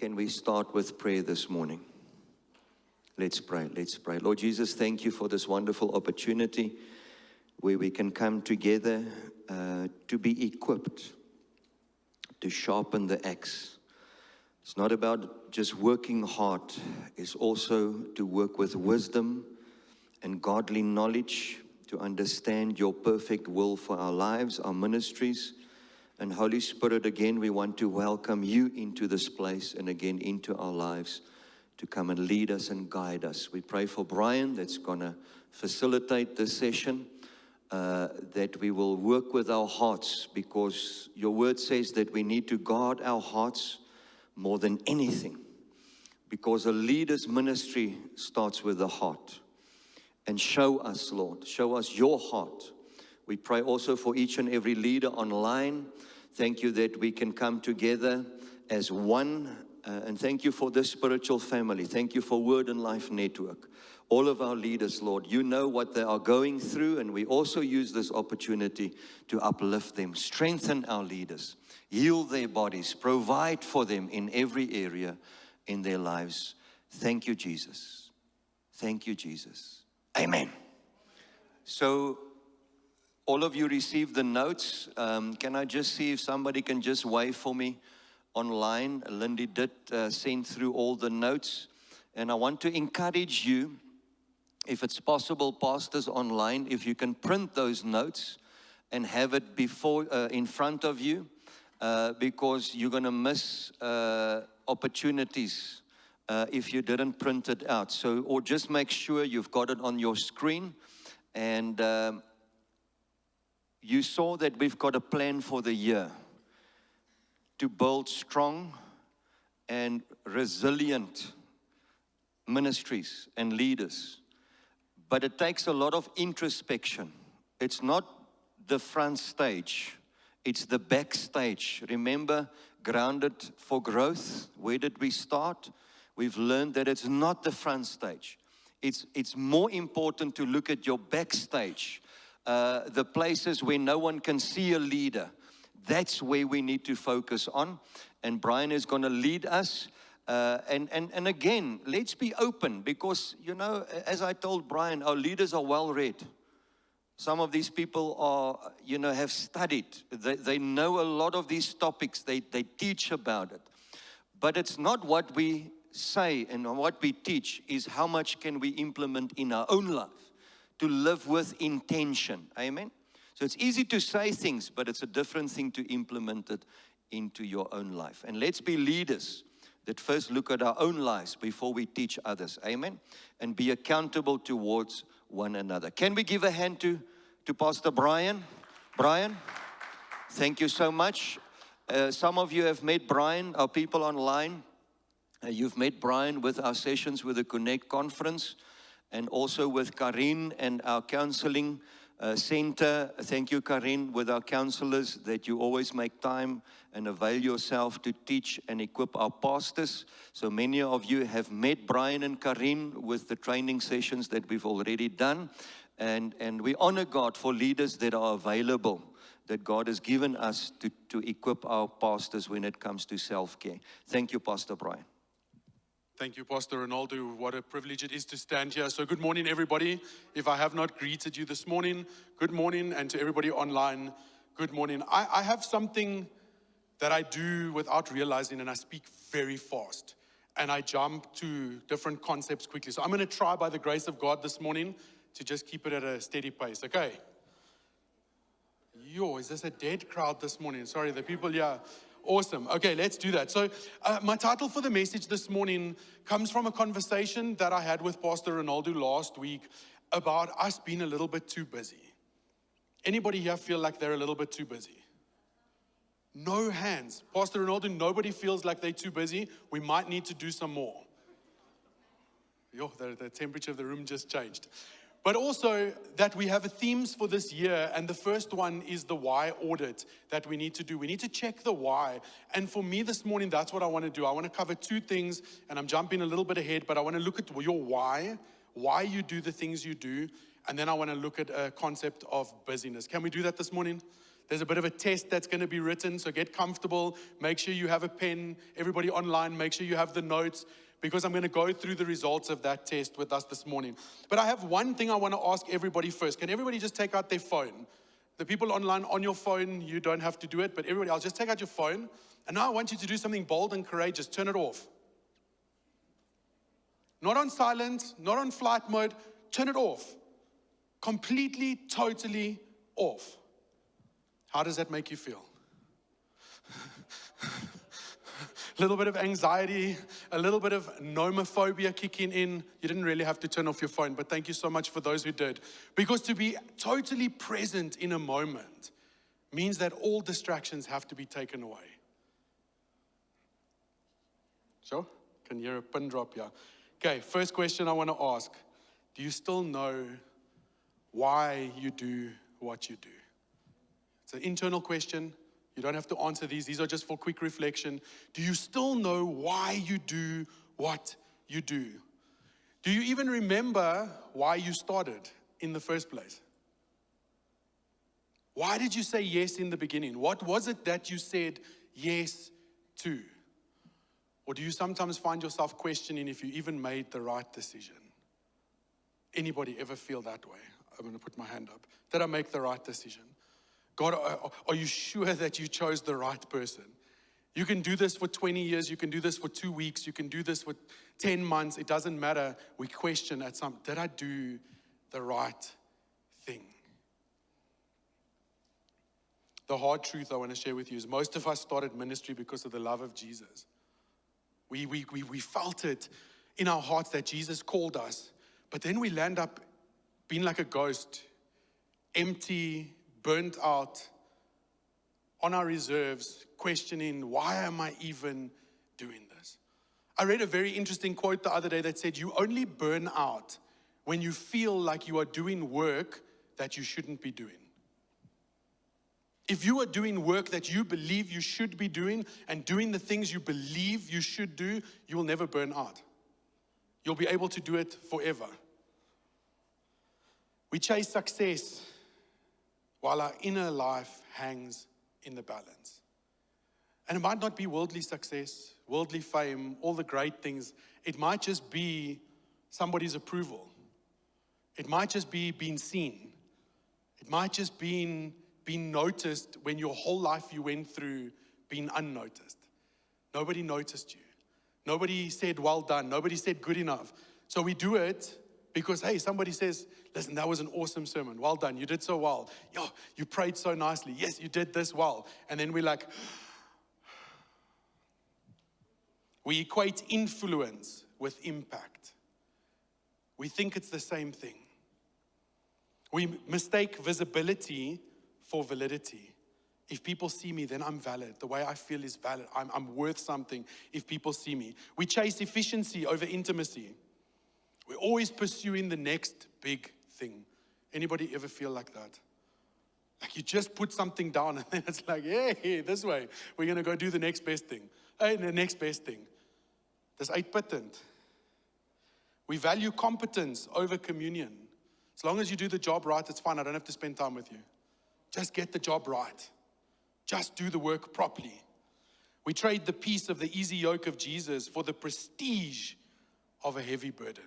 Can we start with prayer this morning? Let's pray. Let's pray. Lord Jesus, thank you for this wonderful opportunity where we can come together to be equipped, to sharpen the axe. It's not about just working hard. It's also to work with wisdom and godly knowledge to understand your perfect will for our lives, our ministries. And Holy Spirit, again, we want to welcome you into this place and again into our lives to come and lead us and guide us. We pray for Brian that's going to facilitate this session, that we will work with our hearts, because your word says that we need to guard our hearts more than anything, because a leader's ministry starts with the heart. And show us, Lord, show us your heart. We pray also for each and every leader online. Thank you that we can come together as one. And thank you for this spiritual family. Thank you for Word and Life Network. All of our leaders, Lord, you know what they are going through, and we also use this opportunity to uplift them, strengthen our leaders, heal their bodies, provide for them in every area in their lives. Thank you, Jesus. Thank you, Jesus. Amen. So, all of you received the notes. Can I just see if somebody can just wave for me online? Lindy did send through all the notes. And I want to encourage you, if it's possible, pastors online, if you can print those notes and have it in front of you, because you're going to miss opportunities if you didn't print it out. So, or just make sure you've got it on your screen. And you saw that we've got a plan for the year to build strong and resilient ministries and leaders. But it takes a lot of introspection. It's not the front stage, it's the backstage. Remember, Grounded for Growth, where did we start? We've learned that it's not the front stage. It's more important to look at your backstage, the places where no one can see a leader. That's where we need to focus on. And Brian is going to lead us. And again, let's be open, because, you know, as I told Brian, our leaders are well read. Some of these people are, you know, have studied. They know a lot of these topics. They teach about it. But it's not what we say and what we teach, is how much can we implement in our own life to live with intention. Amen? So it's easy to say things, but it's a different thing to implement it into your own life. And let's be leaders that first look at our own lives before we teach others. Amen? And be accountable towards one another. Can we give a hand to Pastor Brian? Brian, thank you so much. Some of you have met Brian, our people online. You've met Brian with our sessions with the Connect Conference, and also with Karin and our counseling center. Thank you, Karin, with our counselors, that you always make time and avail yourself to teach and equip our pastors. So many of you have met Brian and Karin with the training sessions that we've already done. And we honor God for leaders that are available, that God has given us to equip our pastors when it comes to self-care. Thank you, Pastor Brian. Thank you, Pastor Ronaldo. What a privilege it is to stand here. So good morning, everybody. If I have not greeted you this morning, good morning. And to everybody online, good morning. I have something that I do without realizing, and I speak very fast. And I jump to different concepts quickly. So I'm going to try, by the grace of God this morning, to just keep it at a steady pace, okay? Yo, is this a dead crowd this morning? Sorry, the people here. Awesome. Okay, let's do that. So my title for the message this morning comes from a conversation that I had with Pastor Ronaldo last week about us being a little bit too busy. Anybody here feel like they're a little bit too busy? No hands. Pastor Ronaldo, nobody feels like they're too busy. We might need to do some more. Yo, the temperature of the room just changed. But also that we have themes for this year, and the first one is the why audit that we need to do. We need to check the why. And for me this morning, that's what I want to do. I want to cover two things, and I'm jumping a little bit ahead, but I want to look at your why you do the things you do, and then I want to look at a concept of busyness. Can we do that this morning? There's a bit of a test that's going to be written, so get comfortable. Make sure you have a pen. Everybody online, make sure you have the notes, because I'm going to go through the results of that test with us this morning. But I have one thing I want to ask everybody first. Can everybody just take out their phone? The people online, on your phone, you don't have to do it, but everybody else, just take out your phone. And now I want you to do something bold and courageous. Turn it off. Not on silent, not on flight mode. Turn it off. Completely, totally off. How does that make you feel? A little bit of anxiety, a little bit of nomophobia kicking in. You didn't really have to turn off your phone, but thank you so much for those who did. Because to be totally present in a moment means that all distractions have to be taken away. Sure? Can you hear a pin drop here? Okay, first question I want to ask. Do you still know why you do what you do? It's an internal question. You don't have to answer these. These are just for quick reflection. Do you still know why you do what you do? Do you even remember why you started in the first place? Why did you say yes in the beginning? What was it that you said yes to? Or do you sometimes find yourself questioning if you even made the right decision? Anybody ever feel that way? I'm going to put my hand up. Did I make the right decision? God, are you sure that you chose the right person? You can do this for 20 years. You can do this for 2 weeks. You can do this for 10 months. It doesn't matter. We question at some, did I do the right thing? The hard truth I want to share with you is most of us started ministry because of the love of Jesus. We felt it in our hearts that Jesus called us, but then we land up being like a ghost, empty, burnt out, on our reserves, questioning, why am I even doing this? I read a very interesting quote the other day that said, you only burn out when you feel like you are doing work that you shouldn't be doing. If you are doing work that you believe you should be doing and doing the things you believe you should do, you will never burn out. You'll be able to do it forever. We chase success while our inner life hangs in the balance. And it might not be worldly success, worldly fame, all the great things. It might just be somebody's approval. It might just be being seen. It might just be being noticed when your whole life you went through being unnoticed. Nobody noticed you. Nobody said, well done. Nobody said good enough. So we do it because, hey, somebody says, listen, that was an awesome sermon. Well done. You did so well. Yo, you prayed so nicely. Yes, you did this well. And then we're like, we equate influence with impact. We think it's the same thing. We mistake visibility for validity. If people see me, then I'm valid. The way I feel is valid. I'm worth something if people see me. We chase efficiency over intimacy. We're always pursuing the next big thing. Anybody ever feel like that? Like you just put something down and then it's like, hey, this way. We're going to go do the next best thing. Hey, the next best thing. Dis uitputtend. We value competence over communion. As long as you do the job right, it's fine. I don't have to spend time with you. Just get the job right. Just do the work properly. We trade the peace of the easy yoke of Jesus for the prestige of a heavy burden.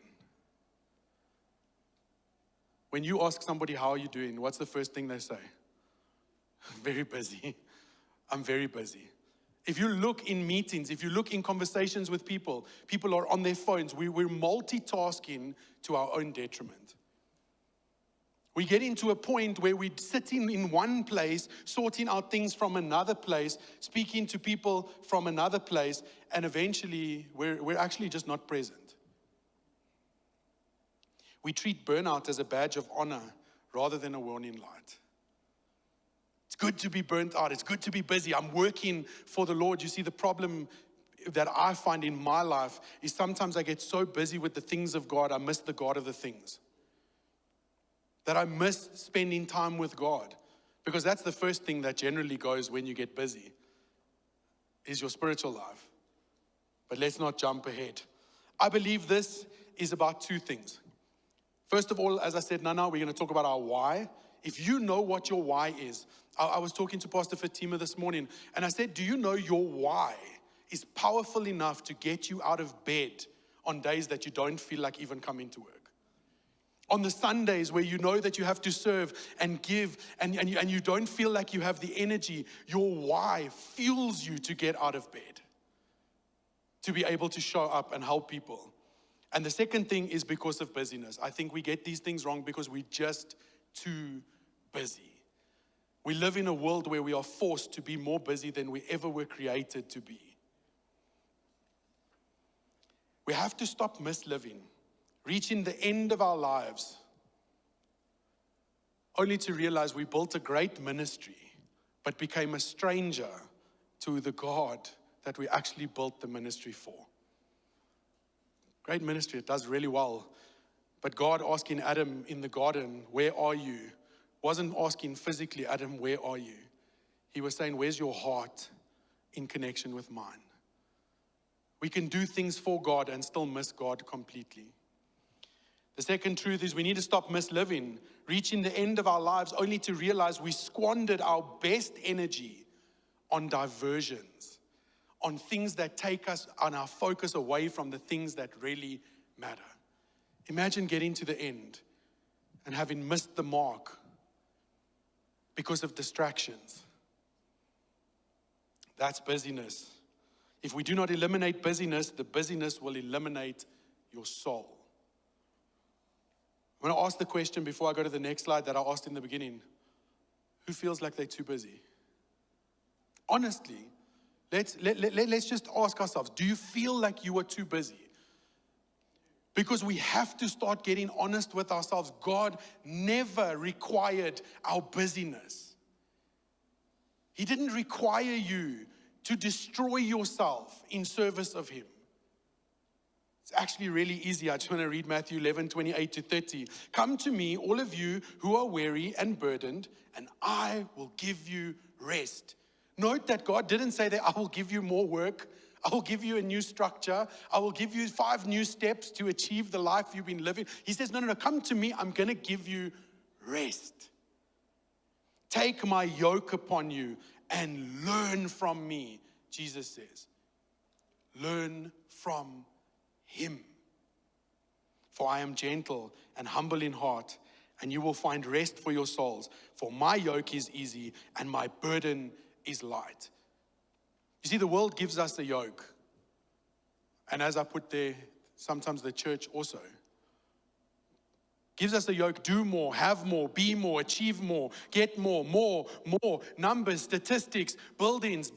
When you ask somebody, how are you doing? What's the first thing they say? Very busy. I'm very busy. If you look in meetings, if you look in conversations with people, people are on their phones. We're multitasking to our own detriment. We get into a point where we're sitting in one place, sorting out things from another place, speaking to people from another place, and eventually we're actually just not present. We treat burnout as a badge of honor rather than a warning light. It's good to be burnt out. It's good to be busy. I'm working for the Lord. You see, the problem that I find in my life is sometimes I get so busy with the things of God, I miss the God of the things. That I miss spending time with God. Because that's the first thing that generally goes when you get busy, is your spiritual life. But let's not jump ahead. I believe this is about two things. First of all, as I said, Nana, we're going to talk about our why. If you know what your why is, I was talking to Pastor Fatima this morning, and I said, do you know your why is powerful enough to get you out of bed on days that you don't feel like even coming to work? On the Sundays where you know that you have to serve and give and you don't feel like you have the energy, your why fuels you to get out of bed, to be able to show up and help people. And the second thing is because of busyness. I think we get these things wrong because we're just too busy. We live in a world where we are forced to be more busy than we ever were created to be. We have to stop misliving, reaching the end of our lives, only to realize we built a great ministry, but became a stranger to the God that we actually built the ministry for. Great ministry, it does really well. But God asking Adam in the garden, where are you? Wasn't asking physically, Adam, where are you? He was saying, where's your heart in connection with mine? We can do things for God and still miss God completely. The second truth is we need to stop misliving, reaching the end of our lives only to realize we squandered our best energy on diversions, on things that take us on our focus away from the things that really matter. Imagine getting to the end and having missed the mark because of distractions. That's busyness. If we do not eliminate busyness, the busyness will eliminate your soul. I'm going to ask the question before I go to the next slide that I asked in the beginning. Who feels like they're too busy? Honestly, let's just ask ourselves, do you feel like you are too busy? Because we have to start getting honest with ourselves. God never required our busyness. He didn't require you to destroy yourself in service of Him. It's actually really easy. I just want to read Matthew 11:28-30. Come to me, all of you who are weary and burdened, and I will give you rest. Note that God didn't say that I will give you more work. I will give you a new structure. I will give you 5 new steps to achieve the life you've been living. He says, no, come to me. I'm going to give you rest. Take my yoke upon you and learn from me, Jesus says. Learn from Him. For I am gentle and humble in heart, and you will find rest for your souls. For my yoke is easy and my burden is light. You see, the world gives us a yoke. And as I put there, sometimes the church also gives us a yoke. Do more, have more, be more, achieve more, get more, numbers, statistics, buildings,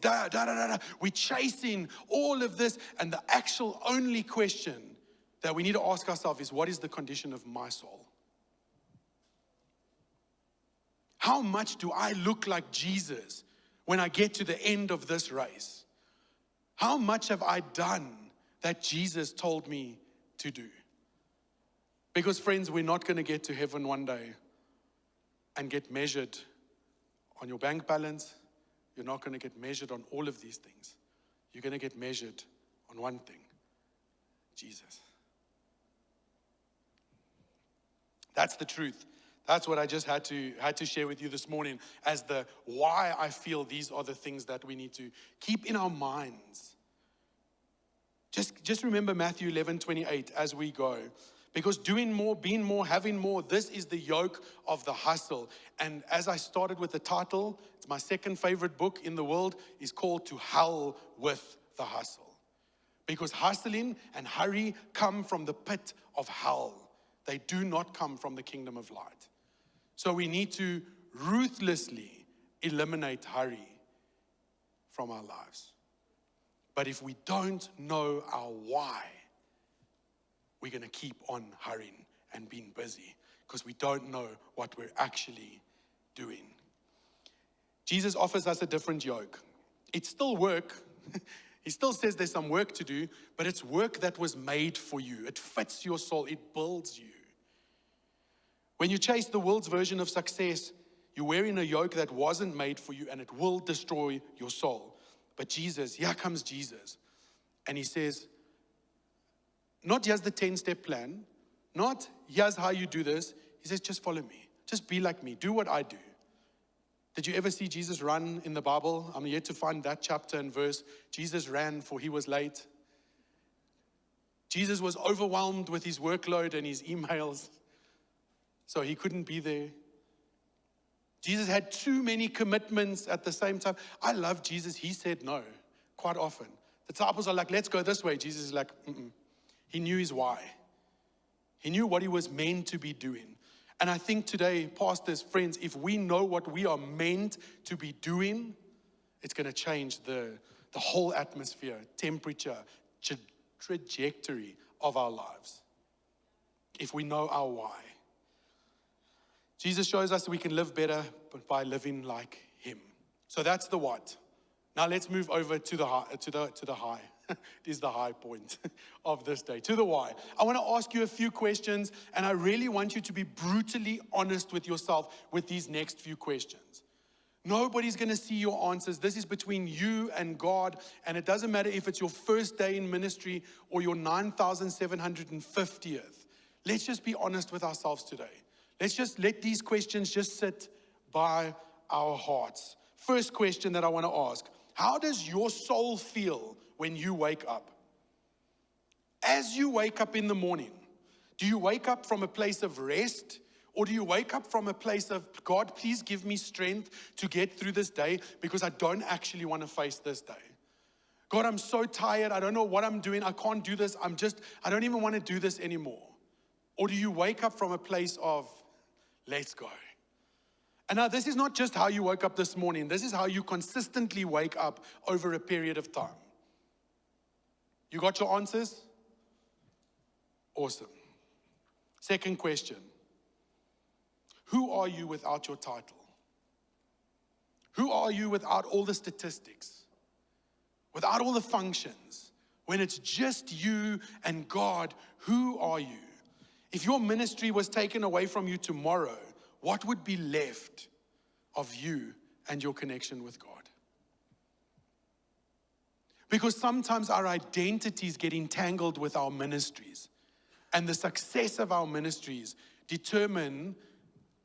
We're chasing all of this. And the actual only question that we need to ask ourselves is, what is the condition of my soul? How much do I look like Jesus when I get to the end of this race? How much have I done that Jesus told me to do? Because friends, we're not going to get to heaven one day and get measured on your bank balance. You're not going to get measured on all of these things. You're going to get measured on one thing: Jesus. That's the truth. That's what I just had to share with you this morning as the why I feel these are the things that we need to keep in our minds. Just remember Matthew 11:28 as we go. Because doing more, being more, having more, this is the yoke of the hustle. And as I started with the title, it's my second favorite book in the world, is called To Hell with the Hustle. Because hustling and hurry come from the pit of hell. They do not come from the kingdom of light. So we need to ruthlessly eliminate hurry from our lives. But if we don't know our why, we're going to keep on hurrying and being busy because we don't know what we're actually doing. Jesus offers us a different yoke. It's still work. He still says there's some work to do, but it's work that was made for you. It fits your soul. It builds you. When you chase the world's version of success, you're wearing a yoke that wasn't made for you, and it will destroy your soul. But Jesus, here comes Jesus. And He says, not here's the 10-step plan, not here's how you do this. He says, just follow me. Just be like me. Do what I do. Did you ever see Jesus run in the Bible? I'm yet to find that chapter and verse. Jesus ran for he was late. Jesus was overwhelmed with his workload and his emails, so he couldn't be there. Jesus had too many commitments at the same time. I love Jesus. He said no quite often. The disciples are like, let's go this way. Jesus is like, mm-mm. He knew his why. He knew what he was meant to be doing. And I think today, pastors, friends, if we know what we are meant to be doing, it's going to change the whole atmosphere, temperature, trajectory of our lives. If we know our why. Jesus shows us that we can live better by living like him. So that's the what. Now let's move over to the high. To the high. It is the high point of this day. To the why. I want to ask you a few questions, and I really want you to be brutally honest with yourself with these next few questions. Nobody's going to see your answers. This is between you and God, and it doesn't matter if it's your first day in ministry or your 9,750th. Let's just be honest with ourselves today. Let's just let these questions just sit by our hearts. First question that I want to ask. How does your soul feel when you wake up? As you wake up in the morning, do you wake up from a place of rest? Or do you wake up from a place of, God, please give me strength to get through this day because I don't actually want to face this day. God, I'm so tired. I don't know what I'm doing. I can't do this. I don't even want to do this anymore. Or do you wake up from a place of, let's go? And now this is not just how you woke up this morning. This is how you consistently wake up over a period of time. You got your answers? Awesome. Second question. Who are you without your title? Who are you without all the statistics? Without all the functions? When it's just you and God, who are you? If your ministry was taken away from you tomorrow, what would be left of you and your connection with God? Because sometimes our identities get entangled with our ministries, and the success of our ministries determine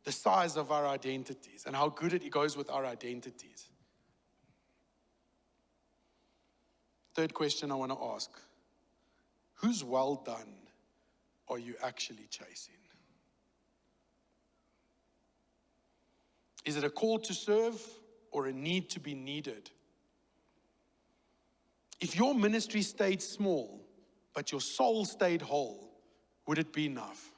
the size of our identities and how good it goes with our identities. Third question I want to ask. Whose well done are you actually chasing? Is it a call to serve or a need to be needed? If your ministry stayed small, but your soul stayed whole, would it be enough?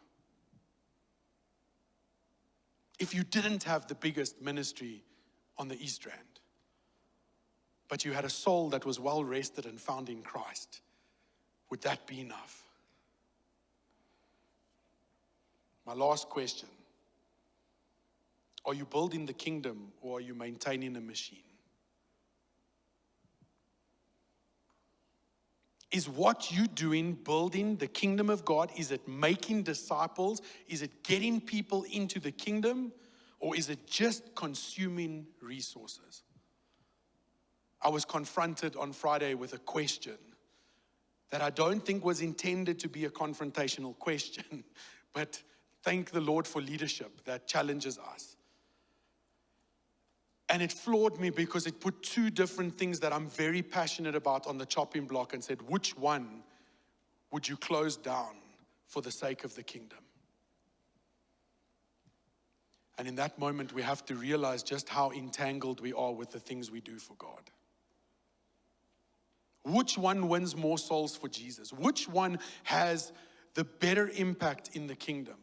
If you didn't have the biggest ministry on the East Rand, but you had a soul that was well rested and found in Christ, would that be enough? My last question. Are you building the kingdom or are you maintaining a machine? Is what you're doing building the kingdom of God? Is it making disciples? Is it getting people into the kingdom? Or is it just consuming resources? I was confronted on Friday with a question that I don't think was intended to be a confrontational question, but thank the Lord for leadership that challenges us. And it floored me because it put two different things that I'm very passionate about on the chopping block and said, which one would you close down for the sake of the kingdom? And in that moment, we have to realize just how entangled we are with the things we do for God. Which one wins more souls for Jesus? Which one has the better impact in the kingdom?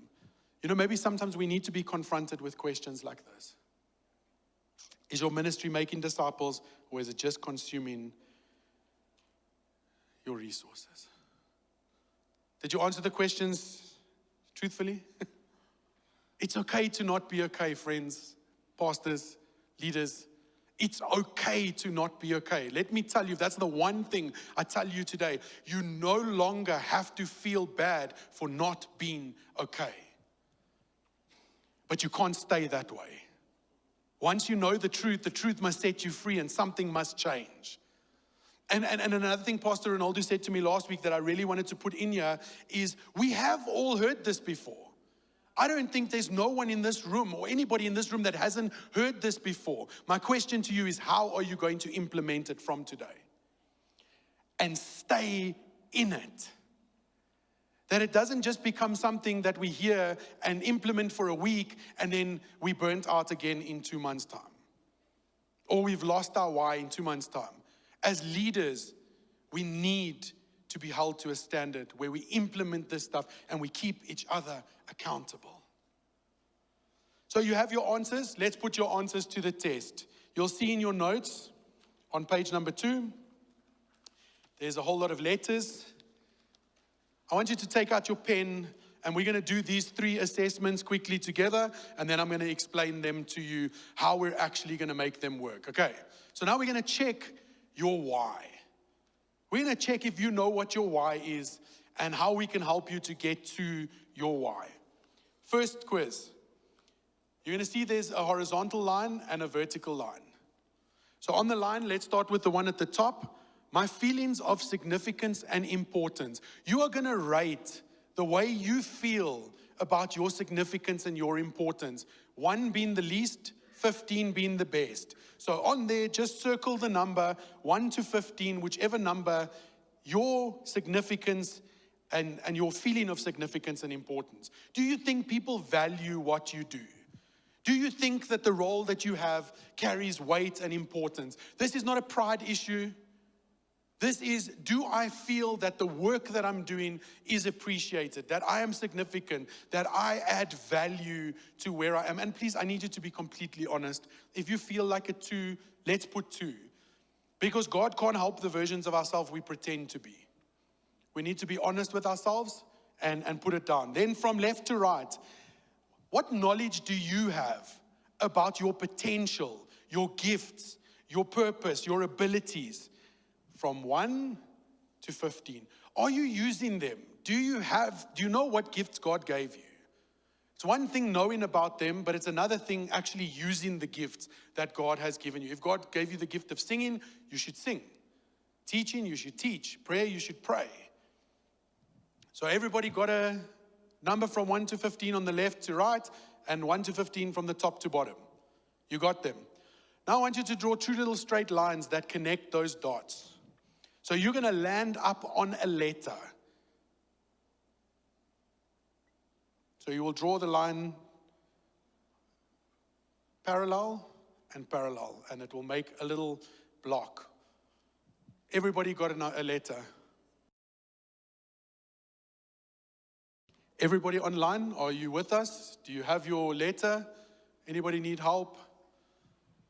You know, maybe sometimes we need to be confronted with questions like this. Is your ministry making disciples, or is it just consuming your resources? Did you answer the questions truthfully? It's okay to not be okay, friends, pastors, leaders. It's okay to not be okay. Let me tell you, that's the one thing I tell you today. You no longer have to feel bad for not being okay. But you can't stay that way. Once you know the truth must set you free and something must change. And another thing Pastor Ronaldo said to me last week that I really wanted to put in here is we have all heard this before. I don't think there's no one in this room or anybody in this room that hasn't heard this before. My question to you is, how are you going to implement it from today? And stay in it. That it doesn't just become something that we hear and implement for a week and then we burnt out again in 2 months' time. Or we've lost our why in 2 months' time. As leaders, we need to be held to a standard where we implement this stuff and we keep each other accountable. So you have your answers. Let's put your answers to the test. You'll see in your notes on page number 2, there's a whole lot of letters. I want you to take out your pen and we're going to do these 3 assessments quickly together, and then I'm going to explain them to you how we're actually going to make them work. Okay, so now we're going to check your why. We're going to check if you know what your why is and how we can help you to get to your why. First quiz. You're going to see there's a horizontal line and a vertical line. So on the line, let's start with the one at the top. My feelings of significance and importance. You are going to rate the way you feel about your significance and your importance. 1 being the least, 15 being the best. So on there, just circle the number 1 to 15, whichever number your significance and your feeling of significance and importance. Do you think people value what you do? Do you think that the role that you have carries weight and importance? This is not a pride issue. This is, do I feel that the work that I'm doing is appreciated, that I am significant, that I add value to where I am? And please, I need you to be completely honest. If you feel like a 2, let's put 2. Because God can't help the versions of ourselves we pretend to be. We need to be honest with ourselves and put it down. Then from left to right, what knowledge do you have about your potential, your gifts, your purpose, your abilities? From 1 to 15. Are you using them? Do you know what gifts God gave you? It's one thing knowing about them, but it's another thing actually using the gifts that God has given you. If God gave you the gift of singing, you should sing. Teaching, you should teach. Prayer, you should pray. So everybody got a number from 1 to 15 on the left to right, and 1 to 15 from the top to bottom. You got them. Now I want you to draw 2 little straight lines that connect those dots. So you're going to land up on a letter. So you will draw the line parallel and parallel, and it will make a little block. Everybody got a letter? Everybody online, are you with us? Do you have your letter? Anybody need help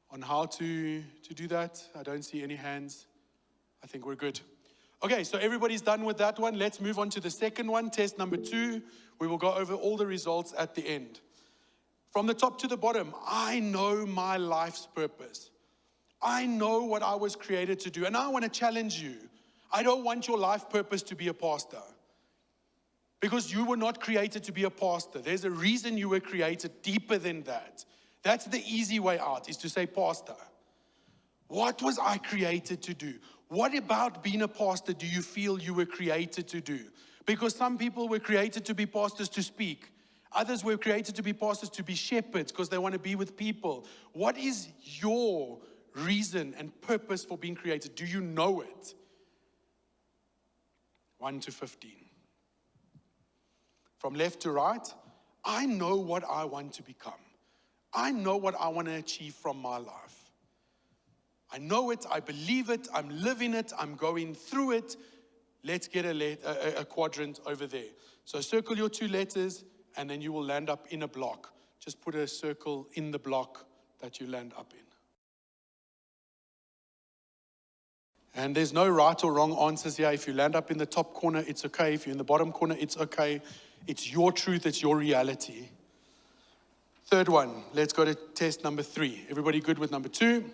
on how to do that? I don't see any hands. I think we're good. Okay, so everybody's done with that one. Let's move on to the second one, test number 2. We will go over all the results at the end. From the top to the bottom, I know my life's purpose. I know what I was created to do. And I want to challenge you. I don't want your life purpose to be a pastor. Because you were not created to be a pastor. There's a reason you were created deeper than that. That's the easy way out, is to say pastor. What was I created to do? What about being a pastor do you feel you were created to do? Because some people were created to be pastors to speak. Others were created to be pastors to be shepherds because they want to be with people. What is your reason and purpose for being created? Do you know it? 1 to 15. From left to right, I know what I want to become. I know what I want to achieve from my life. I know it, I believe it, I'm living it, I'm going through it. Let's get a quadrant over there. So circle your 2 letters, and then you will land up in a block. Just put a circle in the block that you land up in. And there's no right or wrong answers here. If you land up in the top corner, it's okay. If you're in the bottom corner, it's okay. It's your truth, it's your reality. Third one, let's go to test number 3. Everybody good with number 2?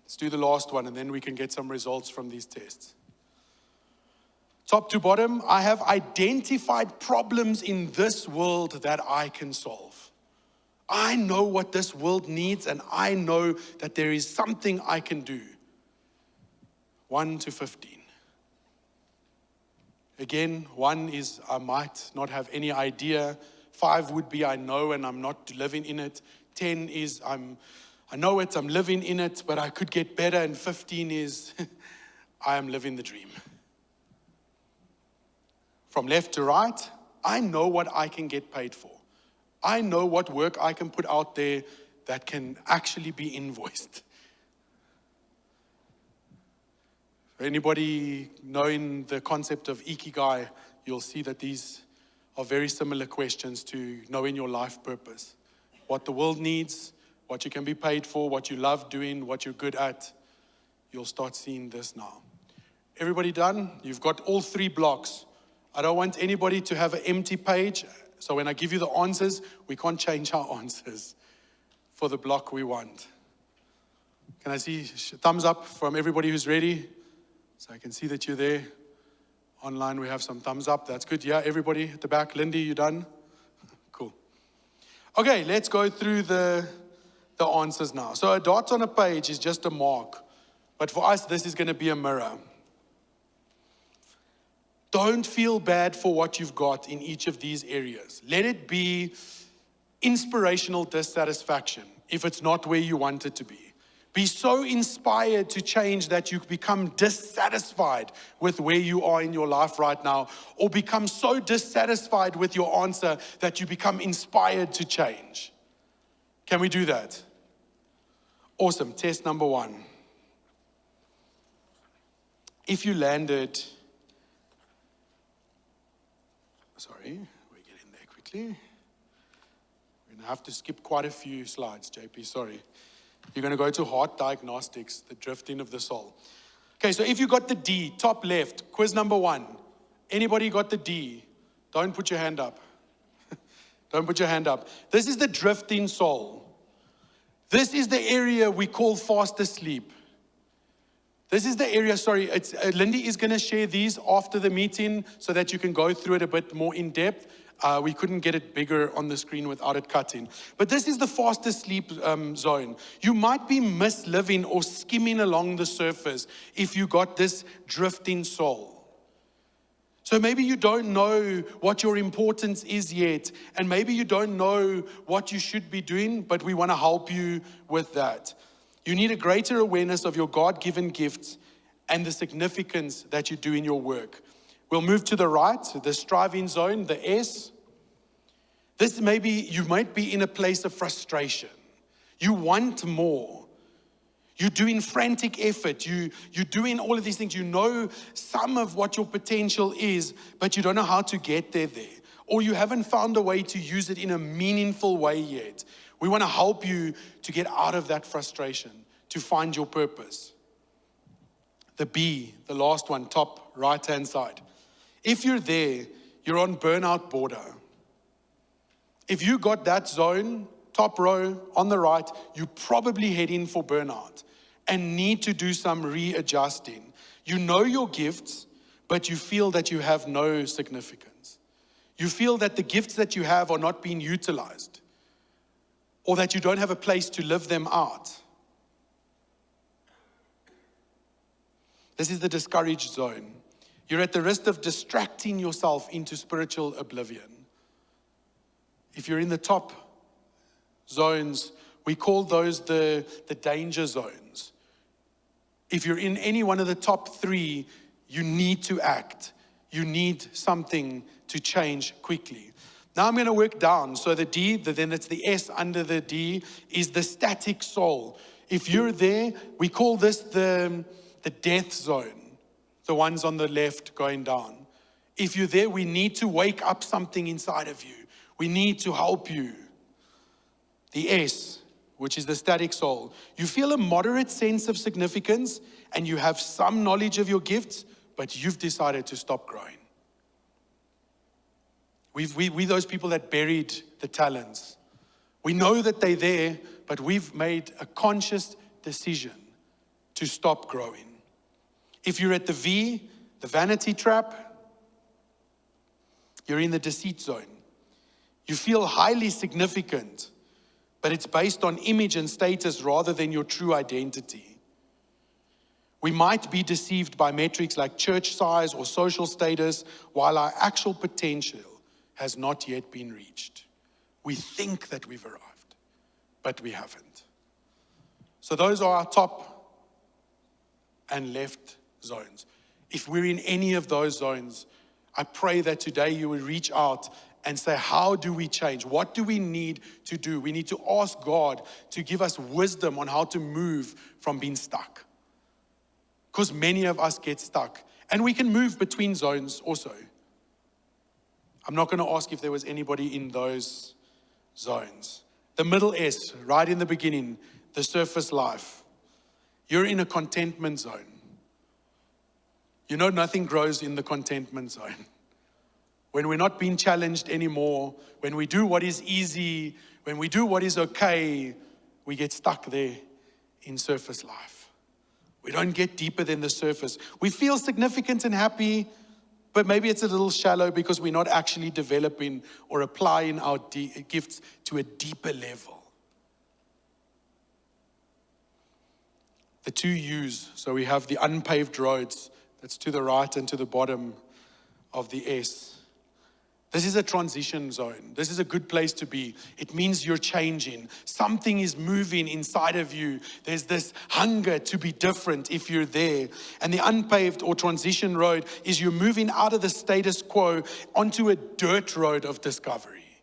Let's do the last one, and then we can get some results from these tests. Top to bottom, I have identified problems in this world that I can solve. I know what this world needs, and I know that there is something I can do. 1 to 15. Again, 1 is I might not have any idea. 5 would be I know and I'm not living in it. 10 is I know it, I'm living in it, but I could get better. And 15 is I am living the dream. From left to right, I know what I can get paid for. I know what work I can put out there that can actually be invoiced. Anybody knowing the concept of Ikigai, you'll see that these are very similar questions to knowing your life purpose. What the world needs, what you can be paid for, what you love doing, what you're good at. You'll start seeing this now. Everybody done? You've got all 3 blocks. I don't want anybody to have an empty page. So when I give you the answers, we can't change our answers for the block we want. Can I see thumbs up from everybody who's ready? So I can see that you're there. Online, we have some thumbs up. That's good. Yeah, everybody at the back. Lindy, you done? Cool. Okay, let's go through the answers now. So a dot on a page is just a mark. But for us, this is going to be a mirror. Don't feel bad for what you've got in each of these areas. Let it be inspirational dissatisfaction if it's not where you want it to be. Be so inspired to change that you become dissatisfied with where you are in your life right now, or become so dissatisfied with your answer that you become inspired to change. Can we do that? Awesome. Test number 1. If you landed, sorry, we get in there quickly. We're going to have to skip quite a few slides, JP, sorry. You're going to go to heart diagnostics, the drifting of the soul. Okay, so if you got the D, top left, quiz number 1. Anybody got the D? Don't put your hand up. Don't put your hand up. This is the drifting soul. This is the area we call fast asleep. This is the area, Lindy is going to share these after the meeting so that you can go through it a bit more in depth. We couldn't get it bigger on the screen without it cutting. But this is the fast asleep zone. You might be misliving or skimming along the surface if you got this drifting soul. So maybe you don't know what your importance is yet, and maybe you don't know what you should be doing, but we want to help you with that. You need a greater awareness of your God-given gifts and the significance that you do in your work. We'll move to the right, the striving zone, the S. This you might be in a place of frustration. You want more. You're doing frantic effort. You're doing all of these things. You know some of what your potential is, but you don't know how to get there. Or you haven't found a way to use it in a meaningful way yet. We want to help you to get out of that frustration, to find your purpose. The B, the last one, top right-hand side. If you're there, you're on burnout border. If you got that zone, top row on the right, you're probably heading for burnout and need to do some readjusting. You know your gifts, but you feel that you have no significance. You feel that the gifts that you have are not being utilized, or that you don't have a place to live them out. This is the discouraged zone. You're at the risk of distracting yourself into spiritual oblivion. If you're in the top zones, we call those the danger zones. If you're in any one of the top 3, you need to act. You need something to change quickly. Now I'm going to work down. So the D, then it's the S under the D, is the static soul. If you're there, we call this the death zone, the ones on the left going down. If you're there, we need to wake up something inside of you. We need to help you. The S, which is the static soul. You feel a moderate sense of significance and you have some knowledge of your gifts, but you've decided to stop growing. We those people that buried the talents. We know that they're there, but we've made a conscious decision to stop growing. If you're at the V, the vanity trap, you're in the deceit zone. You feel highly significant, but it's based on image and status rather than your true identity. We might be deceived by metrics like church size or social status, while our actual potential has not yet been reached. We think that we've arrived, but we haven't. So those are our top and left zones. If we're in any of those zones, I pray that today you will reach out and say, how do we change? What do we need to do? We need to ask God to give us wisdom on how to move from being stuck. Because many of us get stuck. And we can move between zones also. I'm not going to ask if there was anybody in those zones. The middle S, right in the beginning, the surface life. You're in a contentment zone. You know, nothing grows in the contentment zone. When we're not being challenged anymore, when we do what is easy, when we do what is okay, we get stuck there in surface life. We don't get deeper than the surface. We feel significant and happy, but maybe it's a little shallow because we're not actually developing or applying our gifts to a deeper level. The two U's, so we have the unpaved roads, that's to the right and to the bottom of the S. This is a transition zone. This is a good place to be. It means you're changing. Something is moving inside of you. There's this hunger to be different if you're there. And the unpaved or transition road is you're moving out of the status quo onto a dirt road of discovery.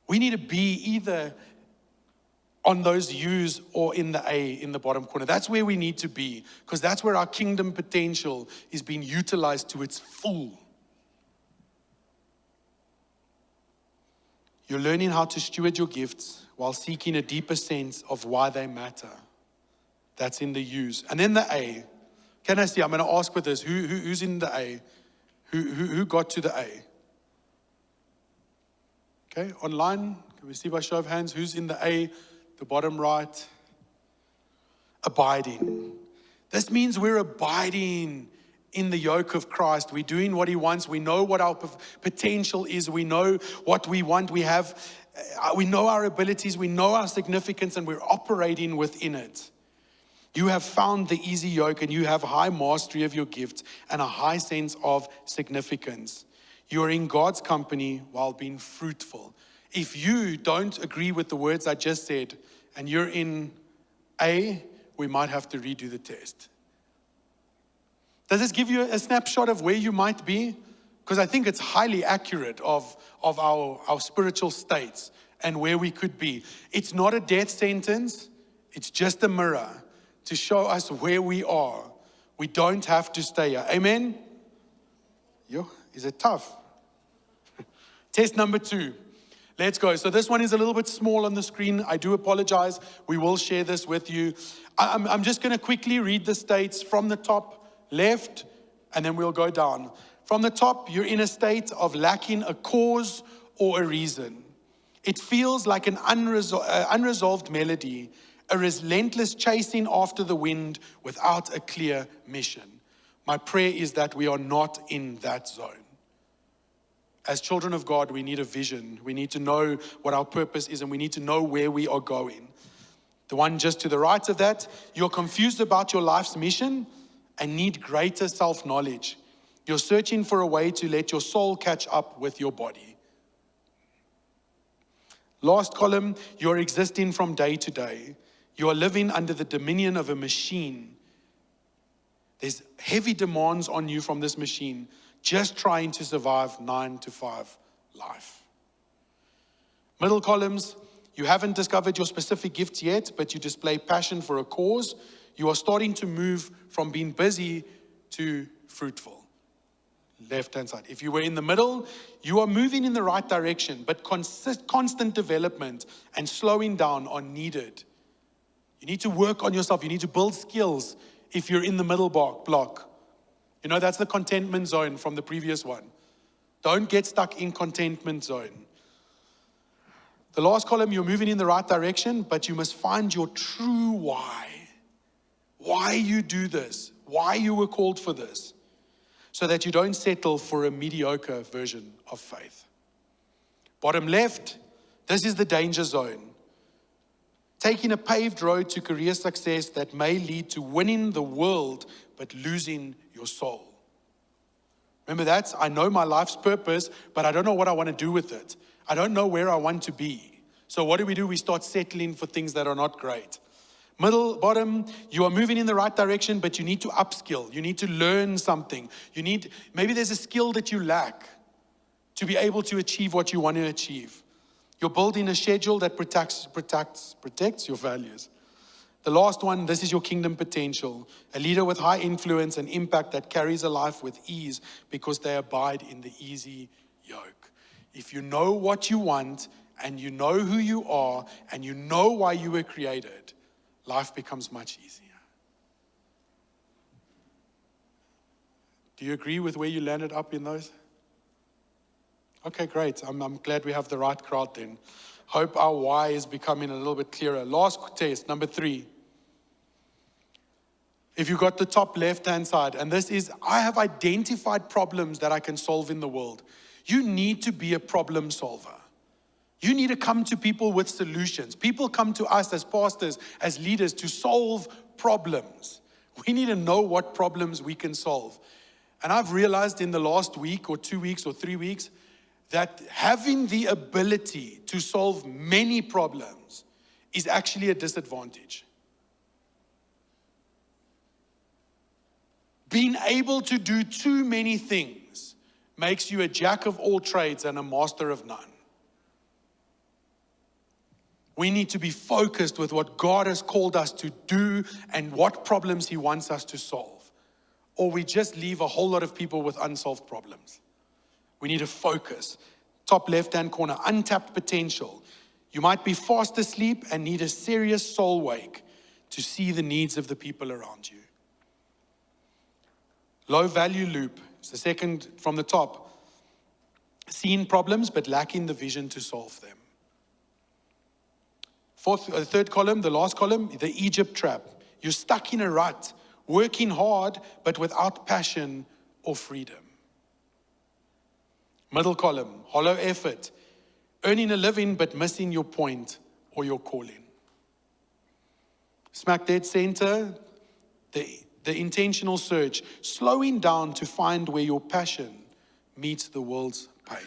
We need to be either on those U's or in the A in the bottom corner. That's where we need to be, because that's where our kingdom potential is being utilized to its full. You're learning how to steward your gifts while seeking a deeper sense of why they matter. That's in the U's. And then the A. Can I see? I'm going to ask with this. Who's in the A? Who got to the A? Okay, online. Can we see by show of hands? Who's in the A? The bottom right. Abiding. This means we're abiding in the yoke of Christ. We're doing what He wants. We know what our potential is. We know what we want. We know our abilities. We know our significance, and we're operating within it. You have found the easy yoke, and you have high mastery of your gift and a high sense of significance. You are in God's company while being fruitful. If you don't agree with the words I just said, and you're in A, we might have to redo the test. Does this give you a snapshot of where you might be? Because I think it's highly accurate of our spiritual states and where we could be. It's not a death sentence. It's just a mirror to show us where we are. We don't have to stay here. Amen? Yo, is it tough? Test number 2. Let's go. So this one is a little bit small on the screen. I do apologize. We will share this with you. I'm just going to quickly read the states from the top left, and then we'll go down. From the top, you're in a state of lacking a cause or a reason. It feels like an unresolved melody, a relentless chasing after the wind without a clear mission. My prayer is that we are not in that zone. As children of God, we need a vision. We need to know what our purpose is, and we need to know where we are going. The one just to the right of that, you're confused about your life's mission and need greater self-knowledge. You're searching for a way to let your soul catch up with your body. Last column, you're existing from day to day. You are living under the dominion of a machine. There's heavy demands on you from this machine, just trying to survive 9-to-5 life. Middle columns, you haven't discovered your specific gifts yet, but you display passion for a cause. You are starting to move from being busy to fruitful. Left-hand side. If you were in the middle, you are moving in the right direction, but constant development and slowing down are needed. You need to work on yourself. You need to build skills if you're in the middle block. You know, that's the contentment zone from the previous one. Don't get stuck in contentment zone. The last column, you're moving in the right direction, but you must find your true why. Why you do this. Why you were called for this. So that you don't settle for a mediocre version of faith. Bottom left, this is the danger zone. Taking a paved road to career success that may lead to winning the world, but losing your soul. Remember I know my life's purpose, but I don't know what I want to do with it. I don't know where I want to be. So what do? We start settling for things that are not great. Middle, bottom, you are moving in the right direction, but you need to upskill. You need to learn something. Maybe there's a skill that you lack to be able to achieve what you want to achieve. You're building a schedule that protects your values. The last one, this is your kingdom potential. A leader with high influence and impact that carries a life with ease because they abide in the easy yoke. If you know what you want and you know who you are and you know why you were created, life becomes much easier. Do you agree with where you landed up in those? Okay, great. I'm glad we have the right crowd then. Hope our why is becoming a little bit clearer. Last test, number 3. If you got the top left-hand side, and this is, I have identified problems that I can solve in the world. You need to be a problem solver. You need to come to people with solutions. People come to us as pastors, as leaders, to solve problems. We need to know what problems we can solve. And I've realized in the last week or 2 weeks or 3 weeks that having the ability to solve many problems is actually a disadvantage. Being able to do too many things makes you a jack of all trades and a master of none. We need to be focused with what God has called us to do and what problems He wants us to solve. Or we just leave a whole lot of people with unsolved problems. We need to focus. Top left-hand corner, untapped potential. You might be fast asleep and need a serious soul wake to see the needs of the people around you. Low value loop is the second from the top. Seeing problems but lacking the vision to solve them. Third column, the last column, the Egypt trap. You're stuck in a rut, working hard but without passion or freedom. Middle column, hollow effort. Earning a living but missing your point or your calling. Smack dead center, the intentional search, slowing down to find where your passion meets the world's pain.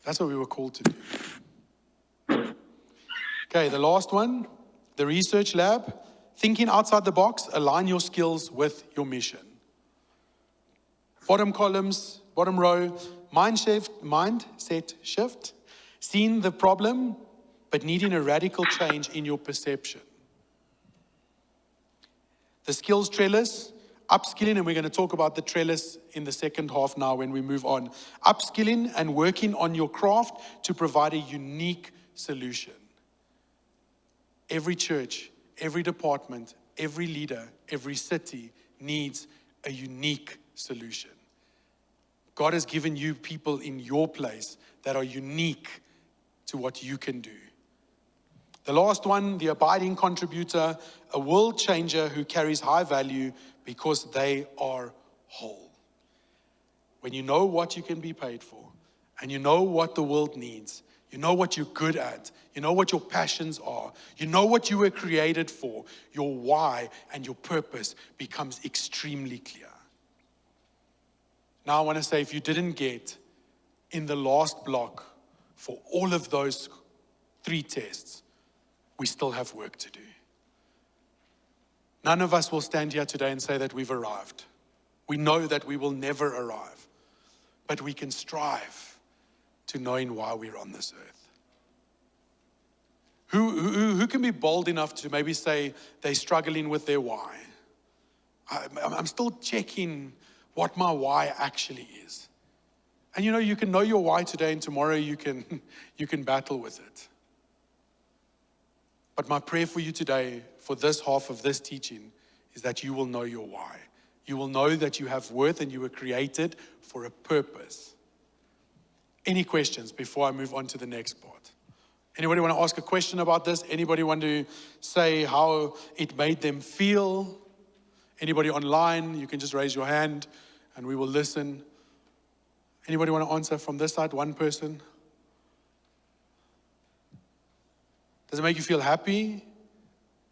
That's what we were called to do. Okay, the last one, the research lab. Thinking outside the box, align your skills with your mission. Bottom columns, bottom row, mindset shift. Seeing the problem, but needing a radical change in your perception. The skills trellis, upskilling, and we're going to talk about the trellis in the second half now when we move on. Upskilling and working on your craft to provide a unique solution. Every church, every department, every leader, every city needs a unique solution. God has given you people in your place that are unique to what you can do. The last one, the abiding contributor, a world changer who carries high value because they are whole. When you know what you can be paid for, and you know what the world needs, you know what you're good at, you know what your passions are, you know what you were created for, your why and your purpose becomes extremely clear. Now I want to say, if you didn't get in the last block for all of those 3 tests, we still have work to do. None of us will stand here today and say that we've arrived. We know that we will never arrive, but we can strive to knowing why we're on this earth. Who can be bold enough to maybe say they're struggling with their why? I'm still checking what my why actually is. And you can know your why today, and tomorrow you can battle with it. But my prayer for you today, for this half of this teaching, is that you will know your why. You will know that you have worth and you were created for a purpose. Any questions before I move on to the next part? Anybody want to ask a question about this? Anybody want to say how it made them feel? Anybody online, you can just raise your hand and we will listen. Anybody want to answer from this side? One person? Does it make you feel happy?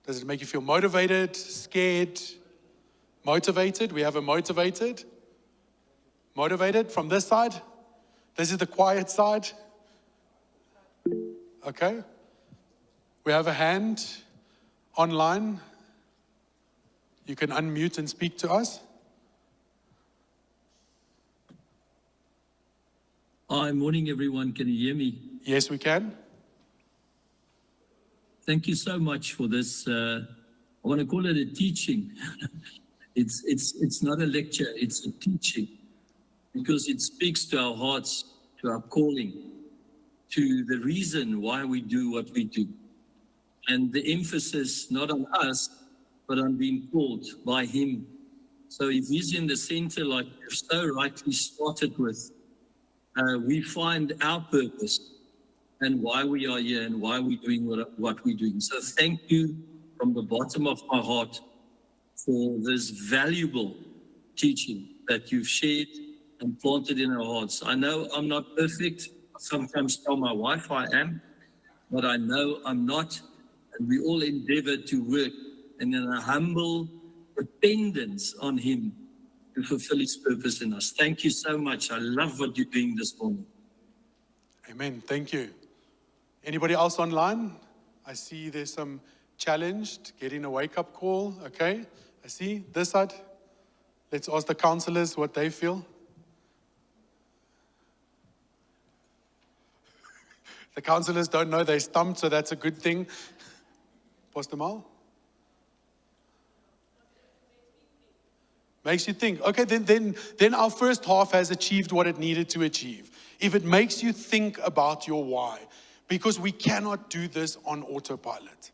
Does it make you feel motivated, scared, motivated? We have a motivated. Motivated from this side? This is the quiet side. Okay. We have a hand online. You can unmute and speak to us. Hi, morning everyone. Can you hear me? Yes, we can. Thank you so much for this. I want to call it a teaching. It's not a lecture, it's a teaching, because it speaks to our hearts, to our calling, to the reason why we do what we do. And the emphasis not on us, but on being called by Him. So if He's in the center, like you've so rightly started with, we find our purpose and why we are here and why we're doing what we're doing. So thank you from the bottom of my heart for this valuable teaching that you've shared and planted in our hearts. I know I'm not perfect. I sometimes tell my wife I am, but I know I'm not. And we all endeavor to work in a humble dependence on Him to fulfill His purpose in us. Thank you so much. I love what you're doing this morning. Amen. Thank you. Anybody else online? I see there's some challenged, getting a wake-up call. Okay. I see this side. Let's ask the counselors what they feel. The counselors don't know, they're stumped, so that's a good thing. Pastor Mal? Makes you think. Okay, then our first half has achieved what it needed to achieve. If it makes you think about your why, because we cannot do this on autopilot.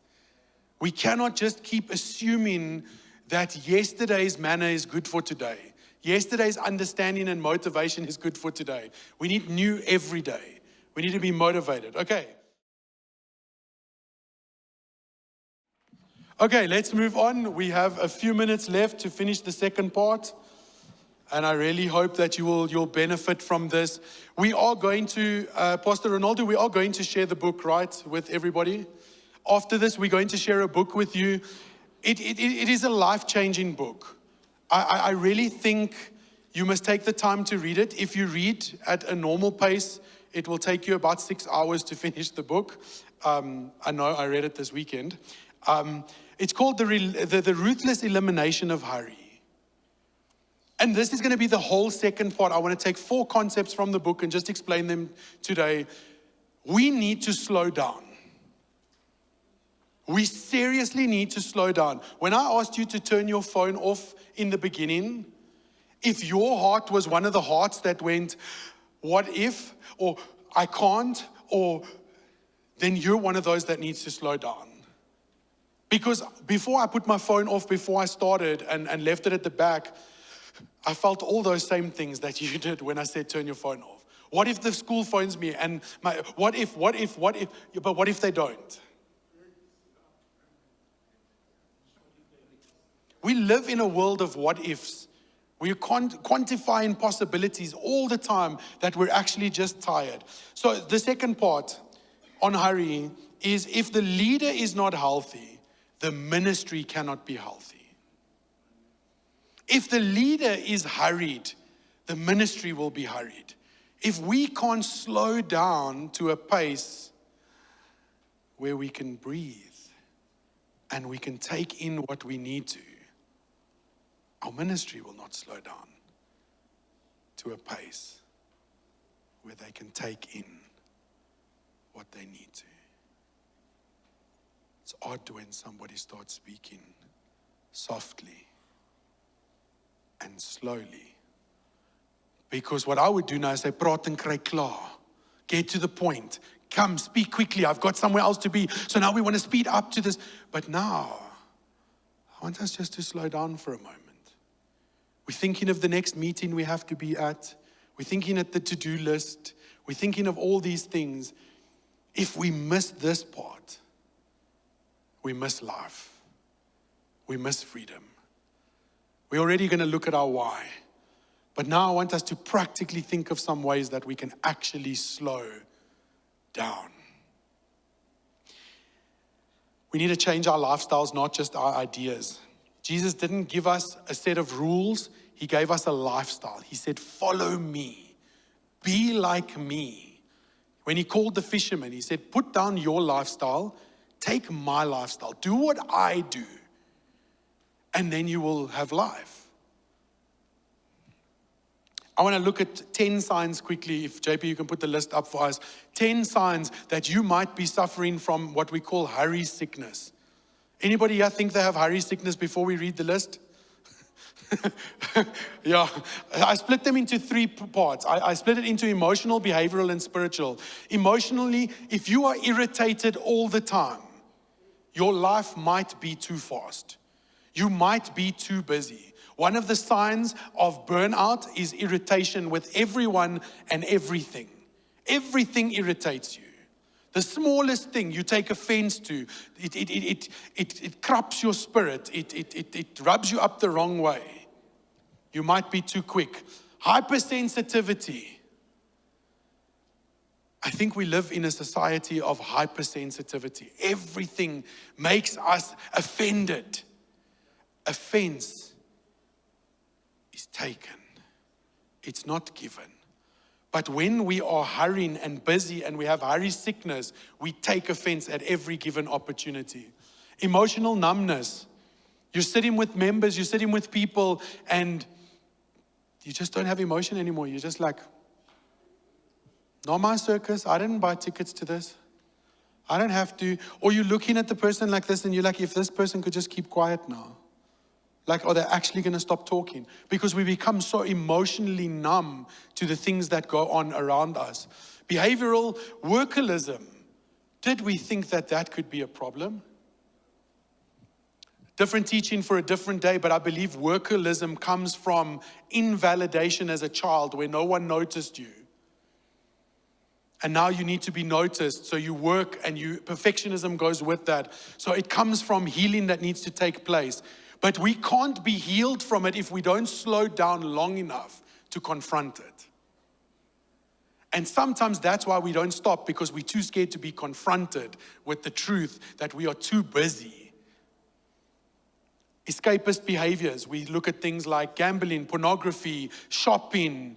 We cannot just keep assuming that yesterday's manna is good for today. Yesterday's understanding and motivation is good for today. We need new every day. We need to be motivated. Okay. Okay, let's move on. We have a few minutes left to finish the second part. And I really hope that you'll benefit from this. We are going to, Pastor Ronaldo, we are going to share the book, right, with everybody. After this, we're going to share a book with you. It is a life-changing book. I really think you must take the time to read it. If you read at a normal pace, it will take you about 6 hours to finish the book. I know, I read it this weekend. It's called the Ruthless Elimination of Hurry. And this is going to be the whole second part. I want to take 4 concepts from the book and just explain them today. We need to slow down. We seriously need to slow down. When I asked you to turn your phone off in the beginning, if your heart was one of the hearts that went, what if, or I can't, or then you're one of those that needs to slow down. Because before I put my phone off, before I started and left it at the back, I felt all those same things that you did when I said turn your phone off. What if the school phones me and what if, but what if they don't? We live in a world of what ifs. We quantify impossibilities all the time that we're actually just tired. So the second part on hurry is if the leader is not healthy, the ministry cannot be healthy. If the leader is hurried, the ministry will be hurried. If we can't slow down to a pace where we can breathe and we can take in what we need to, our ministry will not slow down to a pace where they can take in what they need to. It's odd when somebody starts speaking softly and slowly. Because what I would do now is say, praat en kry klaar. Get to the point. Come, speak quickly. I've got somewhere else to be. So now we want to speed up to this. But now, I want us just to slow down for a moment. We're thinking of the next meeting we have to be at. We're thinking at the to-do list. We're thinking of all these things. If we miss this part, we miss life. We miss freedom. We're already going to look at our why. But now I want us to practically think of some ways that we can actually slow down. We need to change our lifestyles, not just our ideas. Jesus didn't give us a set of rules. He gave us a lifestyle. He said, follow me. Be like me. When he called the fishermen, he said, put down your lifestyle. Take my lifestyle. Do what I do. And then you will have life. I want to look at 10 signs quickly. If JP, you can put the list up for us. 10 signs that you might be suffering from what we call hurry sickness. Anybody here think they have hurry sickness before we read the list? Yeah, I split them into 3 parts. I split it into emotional, behavioral, and spiritual. Emotionally, if you are irritated all the time, your life might be too fast. You might be too busy. One of the signs of burnout is irritation with everyone and everything. Everything irritates you. The smallest thing you take offense to, it corrupts your spirit. It rubs you up the wrong way. You might be too quick. Hypersensitivity. I think we live in a society of hypersensitivity. Everything makes us offended. Offense is taken. It's not given. But when we are hurrying and busy and we have hurry sickness, we take offense at every given opportunity. Emotional numbness. You're sitting with members, you're sitting with people, and you just don't have emotion anymore. You're just like, not my circus. I didn't buy tickets to this. I don't have to. Or you're looking at the person like this and you're like, if this person could just keep quiet now. Like, are they actually going to stop talking? Because we become so emotionally numb to the things that go on around us. Behavioral workaholism. Did we think that that could be a problem? Different teaching for a different day, but I believe workaholism comes from invalidation as a child where no one noticed you. And now you need to be noticed, so you work and perfectionism goes with that. So it comes from healing that needs to take place. But we can't be healed from it if we don't slow down long enough to confront it. And sometimes that's why we don't stop, because we're too scared to be confronted with the truth that we are too busy. Escapist behaviors. We look at things like gambling, pornography, shopping.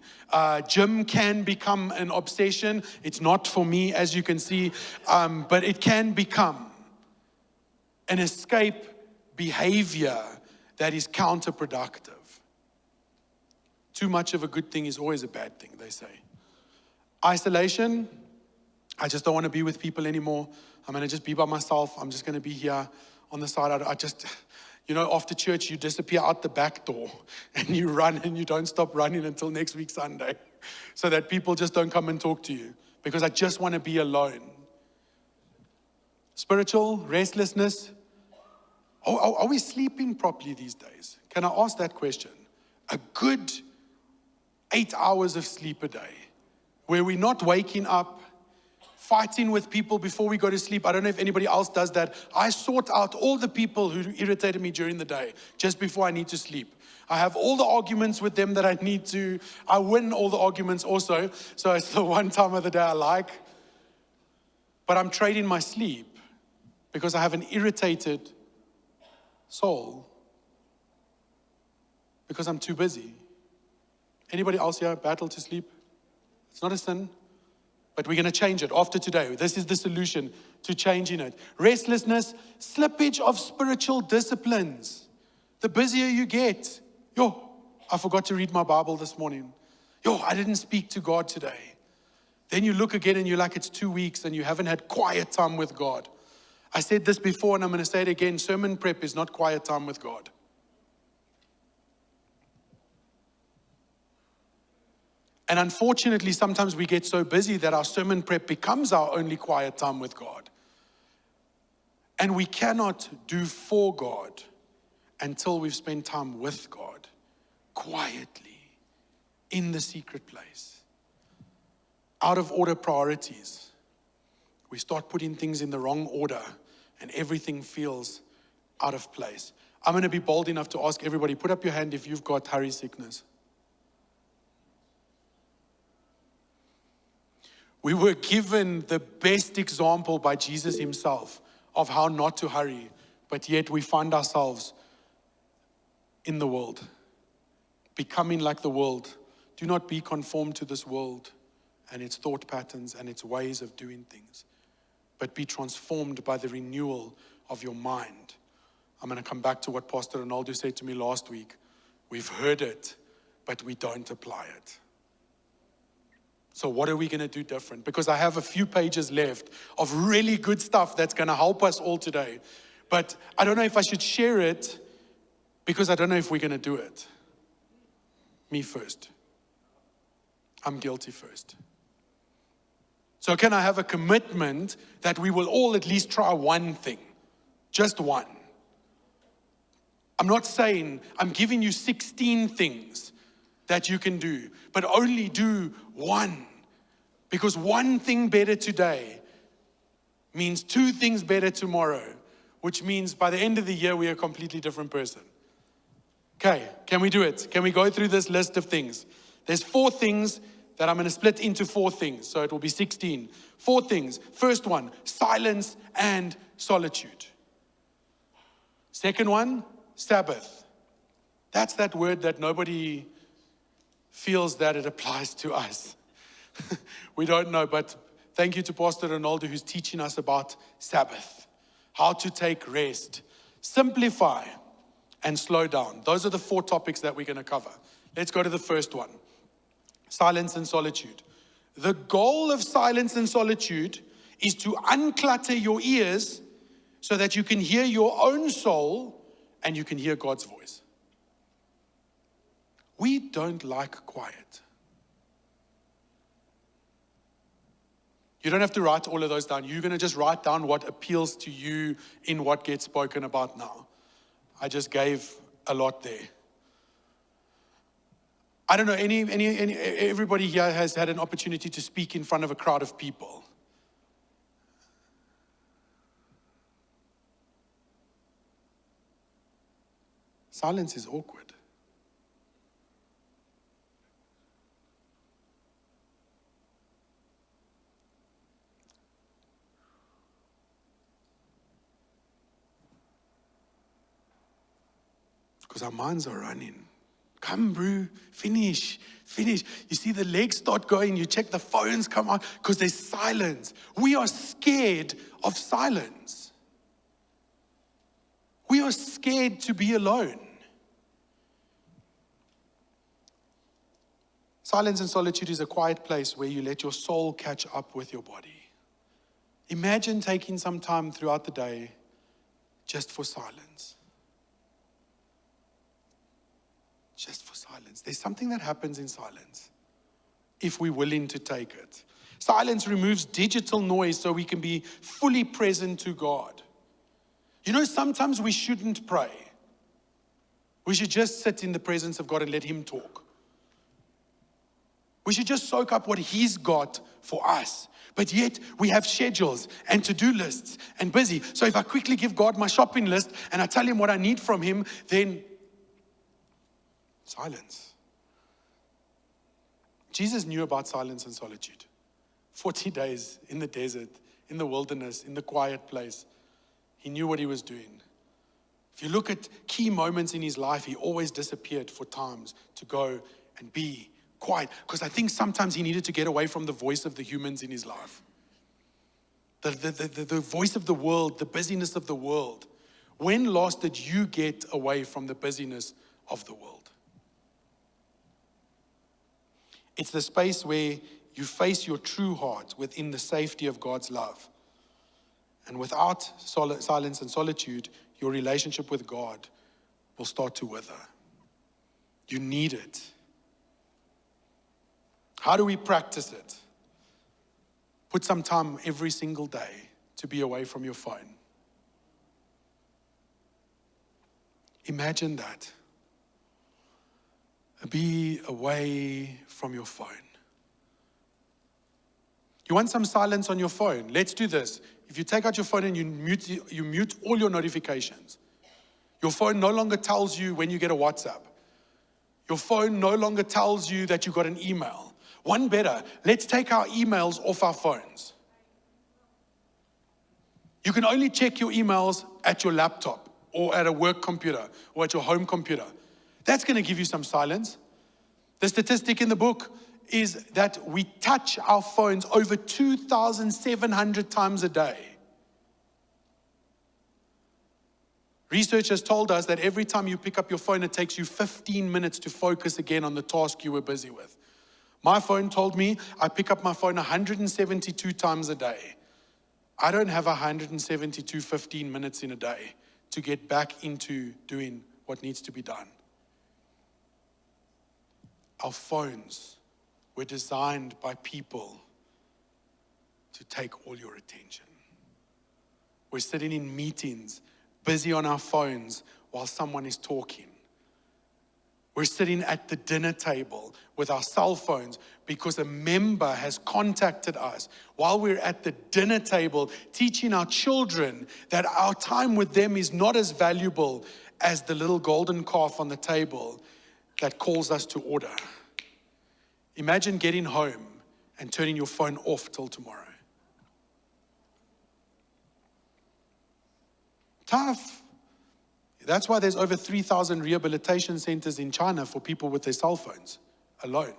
Gym can become an obsession. It's not for me, as you can see, but it can become an escape behavior that is counterproductive. Too much of a good thing is always a bad thing, they say. Isolation. I just don't want to be with people anymore. I'm going to just be by myself. I'm just going to be here on the side. After church, you disappear out the back door and you run and you don't stop running until next week Sunday so that people just don't come and talk to you, because I just want to be alone. Spiritual restlessness. Are we sleeping properly these days? Can I ask that question? A good 8 hours of sleep a day where we're not waking up, fighting with people before we go to sleep. I don't know if anybody else does that. I sort out all the people who irritated me during the day just before I need to sleep. I have all the arguments with them that I need to. I win all the arguments also. So it's the one time of the day I like. But I'm trading my sleep because I have an irritated soul because I'm too busy. Anybody else here battle to sleep? It's not a sin. But we're going to change it after today. This is the solution to changing it. Restlessness, slippage of spiritual disciplines. The busier you get. I forgot to read my Bible this morning. I didn't speak to God today. Then you look again and you're like, it's 2 weeks and you haven't had quiet time with God. I said this before and I'm going to say it again. Sermon prep is not quiet time with God. And unfortunately, sometimes we get so busy that our sermon prep becomes our only quiet time with God. And we cannot do for God until we've spent time with God, quietly, in the secret place. Out of order priorities. We start putting things in the wrong order and everything feels out of place. I'm going to be bold enough to ask everybody, put up your hand if you've got hurry sickness. We were given the best example by Jesus himself of how not to hurry, but yet we find ourselves in the world. becoming like the world. Do not be conformed to this world and its thought patterns and its ways of doing things, but be transformed by the renewal of your mind. I'm going to come back to what Pastor Ronaldo said to me last week. We've heard it, but we don't apply it. So what are we going to do different? Because I have a few pages left of really good stuff that's going to help us all today. But I don't know if I should share it because I don't know if we're going to do it. Me first. I'm guilty first. So can I have a commitment that we will all at least try one thing? Just one. I'm not saying I'm giving you 16 things that you can do, but only do one. Because one thing better today means two things better tomorrow, which means by the end of the year, we are a completely different person. Okay, can we do it? Can we go through this list of things? There's 4 things that I'm going to split into 4 things, so it will be 16. 4 things. First one, silence and solitude. Second one, Sabbath. That's that word that nobody feels that it applies to us. We don't know, but thank you to Pastor Ronaldo who's teaching us about Sabbath, how to take rest, simplify, and slow down. Those are the 4 topics that we're going to cover. Let's go to the first one, silence and solitude. The goal of silence and solitude is to unclutter your ears so that you can hear your own soul and you can hear God's voice. We don't like quiet. You don't have to write all of those down. You're going to just write down what appeals to you in what gets spoken about now. I just gave a lot there. I don't know, everybody here has had an opportunity to speak in front of a crowd of people. Silence is awkward. Because our minds are running. Come, bro, finish. You see the legs start going, you check the phones come out, because there's silence. We are scared of silence. We are scared to be alone. Silence and solitude is a quiet place where you let your soul catch up with your body. Imagine taking some time throughout the day just for silence. Just for silence. There's something that happens in silence if we're willing to take it. Silence removes digital noise so we can be fully present to God. You know, sometimes we shouldn't pray. We should just sit in the presence of God and let Him talk. We should just soak up what He's got for us. But yet we have schedules and to-do lists and busy. So if I quickly give God my shopping list and I tell Him what I need from Him, then silence. Jesus knew about silence and solitude. 40 days in the desert, in the wilderness, in the quiet place. He knew what He was doing. If you look at key moments in His life, He always disappeared for times to go and be quiet. Because I think sometimes He needed to get away from the voice of the humans in His life. The voice of the world, the busyness of the world. When last did you get away from the busyness of the world? It's the space where you face your true heart within the safety of God's love. And without silence and solitude, your relationship with God will start to wither. You need it. How do we practice it? Put some time every single day to be away from your phone. Imagine that. Be away from your phone. You want some silence on your phone? Let's do this. If you take out your phone and you mute all your notifications, your phone no longer tells you when you get a WhatsApp. Your phone no longer tells you that you got an email. One better, let's take our emails off our phones. You can only check your emails at your laptop or at a work computer or at your home computer. That's going to give you some silence. The statistic in the book is that we touch our phones over 2,700 times a day. Research has told us that every time you pick up your phone, it takes you 15 minutes to focus again on the task you were busy with. My phone told me I pick up my phone 172 times a day. I don't have 172 15 minutes in a day to get back into doing what needs to be done. Our phones were designed by people to take all your attention. We're sitting in meetings, busy on our phones while someone is talking. We're sitting at the dinner table with our cell phones because a member has contacted us while we're at the dinner table, teaching our children that our time with them is not as valuable as the little golden calf on the table that calls us to order. Imagine getting home and turning your phone off till tomorrow. Tough. That's why there's over 3,000 rehabilitation centers in China for people with their cell phones alone.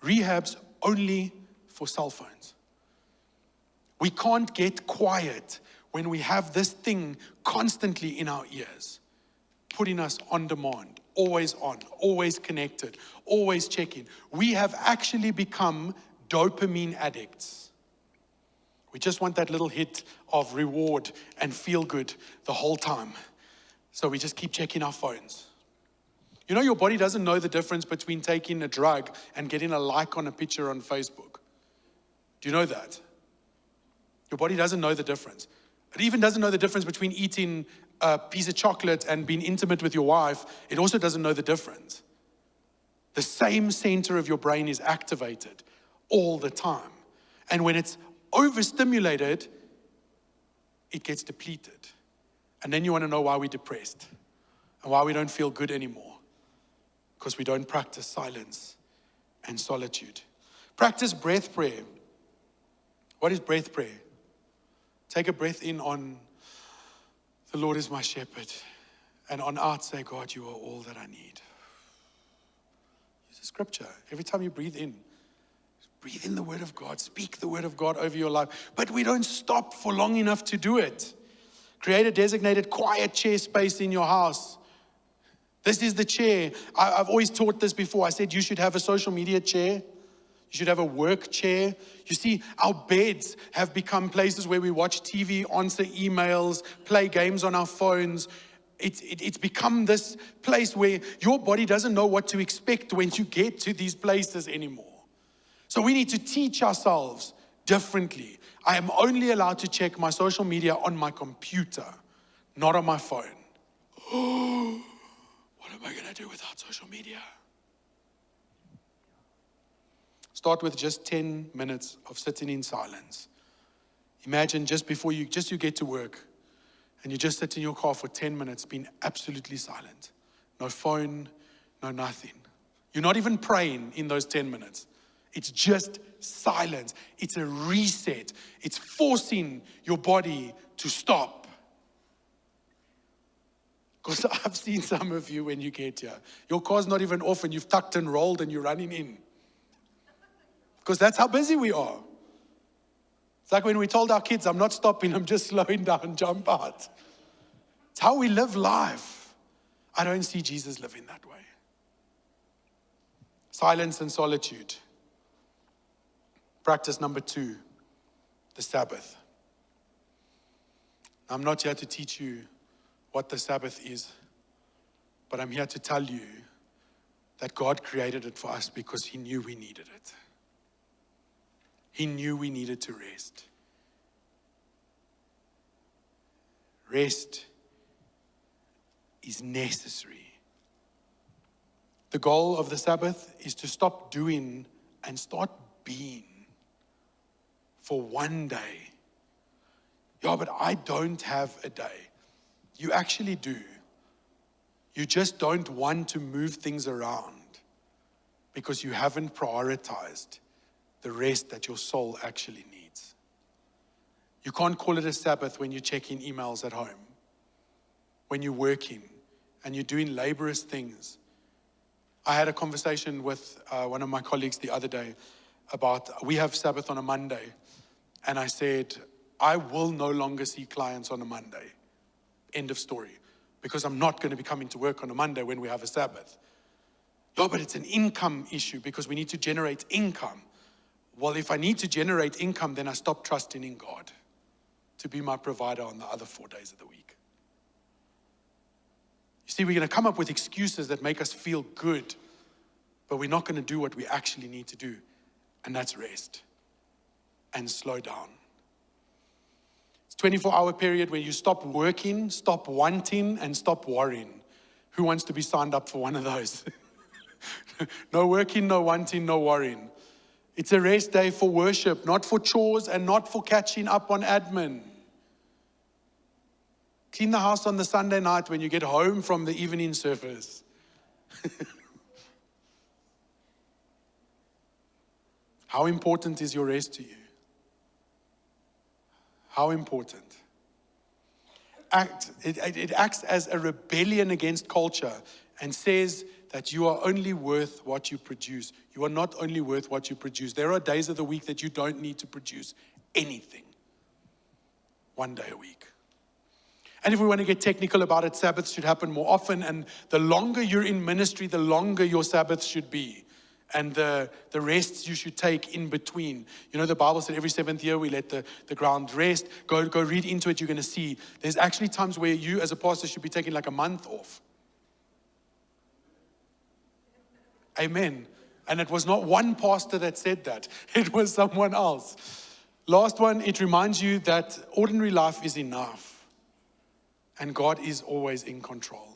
Rehabs only for cell phones. We can't get quiet when we have this thing constantly in our ears, putting us on demand, always on, always connected, always checking. We have actually become dopamine addicts. We just want that little hit of reward and feel good the whole time. So we just keep checking our phones. You know, your body doesn't know the difference between taking a drug and getting a like on a picture on Facebook. Do you know that? Your body doesn't know the difference. It even doesn't know the difference between eating a piece of chocolate and being intimate with your wife. It also doesn't know the difference. The same center of your brain is activated all the time. And when it's overstimulated, it gets depleted. And then you want to know why we're depressed and why we don't feel good anymore. Because we don't practice silence and solitude. Practice breath prayer. What is breath prayer? Take a breath in on, the Lord is my shepherd. And on out say, God, you are all that I need. Use a scripture. Every time you breathe in the word of God. Speak the word of God over your life. But we don't stop for long enough to do it. Create a designated quiet chair space in your house. This is the chair. I've always taught this before. I said you should have a social media chair. You should have a work chair. You see, our beds have become places where we watch TV, answer emails, play games on our phones. It's become this place where your body doesn't know what to expect when you get to these places anymore. So we need to teach ourselves differently. I am only allowed to check my social media on my computer, not on my phone. Oh, what am I going to do without social media? Start with just 10 minutes of sitting in silence. Imagine just before you get to work and you just sit in your car for 10 minutes being absolutely silent. No phone, no nothing. You're not even praying in those 10 minutes. It's just silence. It's a reset. It's forcing your body to stop. Because I've seen some of you when you get here. Your car's not even off and you've tucked and rolled and you're running in. Because that's how busy we are. It's like when we told our kids, I'm not stopping, I'm just slowing down, jump out. It's how we live life. I don't see Jesus living that way. Silence and solitude. Practice number 2, the Sabbath. I'm not here to teach you what the Sabbath is, but I'm here to tell you that God created it for us because He knew we needed it. He knew we needed to rest. Rest is necessary. The goal of the Sabbath is to stop doing and start being. For one day. Yeah, but I don't have a day. You actually do. You just don't want to move things around because you haven't prioritized the rest that your soul actually needs. You can't call it a Sabbath when you're checking emails at home, when you're working and you're doing laborious things I had a conversation with one of my colleagues the other day about, we have Sabbath on a Monday. And I said, I will no longer see clients on a Monday. End of story. Because I'm not going to be coming to work on a Monday when we have a Sabbath. No, but it's an income issue because we need to generate income. Well, if I need to generate income, then I stop trusting in God to be my provider on the other 4 days of the week. You see, we're going to come up with excuses that make us feel good, but we're not going to do what we actually need to do, and that's rest and slow down. It's a 24-hour period where you stop working, stop wanting, and stop worrying. Who wants to be signed up for one of those? No working, no wanting, no worrying. It's a rest day for worship, not for chores and not for catching up on admin. Clean the house on the Sunday night when you get home from the evening service. How important is your rest to you? How important? It acts as a rebellion against culture and says that you are only worth what you produce. You are not only worth what you produce. There are days of the week that you don't need to produce anything. 1 day a week. And if we want to get technical about it, Sabbaths should happen more often. And the longer you're in ministry, the longer your Sabbath should be. And the rests you should take in between. You know, the Bible said every 7th year we let the ground rest. Go read into it, you're going to see. There's actually times where you as a pastor should be taking like a month off. Amen. And it was not one pastor that said that. It was someone else. Last one, it reminds you that ordinary life is enough. And God is always in control.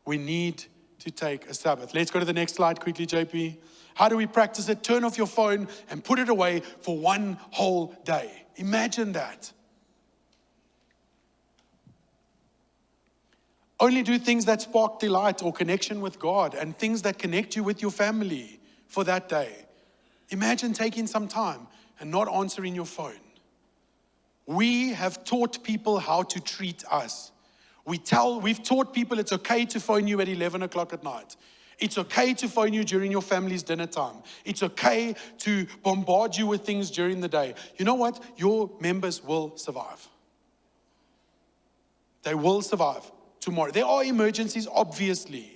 We need to take a Sabbath. Let's go to the next slide quickly, JP. How do we practice it? Turn off your phone and put it away for one whole day. Imagine that. Only do things that spark delight or connection with God and things that connect you with your family for that day. Imagine taking some time and not answering your phone. We have taught people how to treat us. We've taught people it's okay to phone you at 11 o'clock at night. It's okay to phone you during your family's dinner time. It's okay to bombard you with things during the day. You know what? Your members will survive. They will survive tomorrow. There are emergencies, obviously.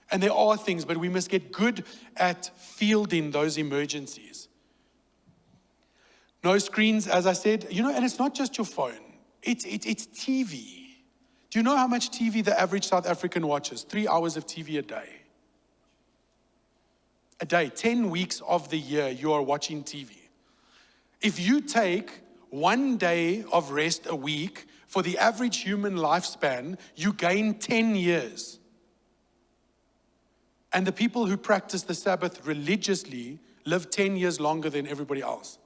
And there are things, but we must get good at fielding those emergencies. No screens, as I said. You know, and it's not just your phone. It's TV. Do you know how much TV the average South African watches? 3 hours of TV a day. A day, 10 weeks of the year, you are watching TV. If you take 1 day of rest a week, for the average human lifespan, you gain 10 years. And the people who practice the Sabbath religiously live 10 years longer than everybody else.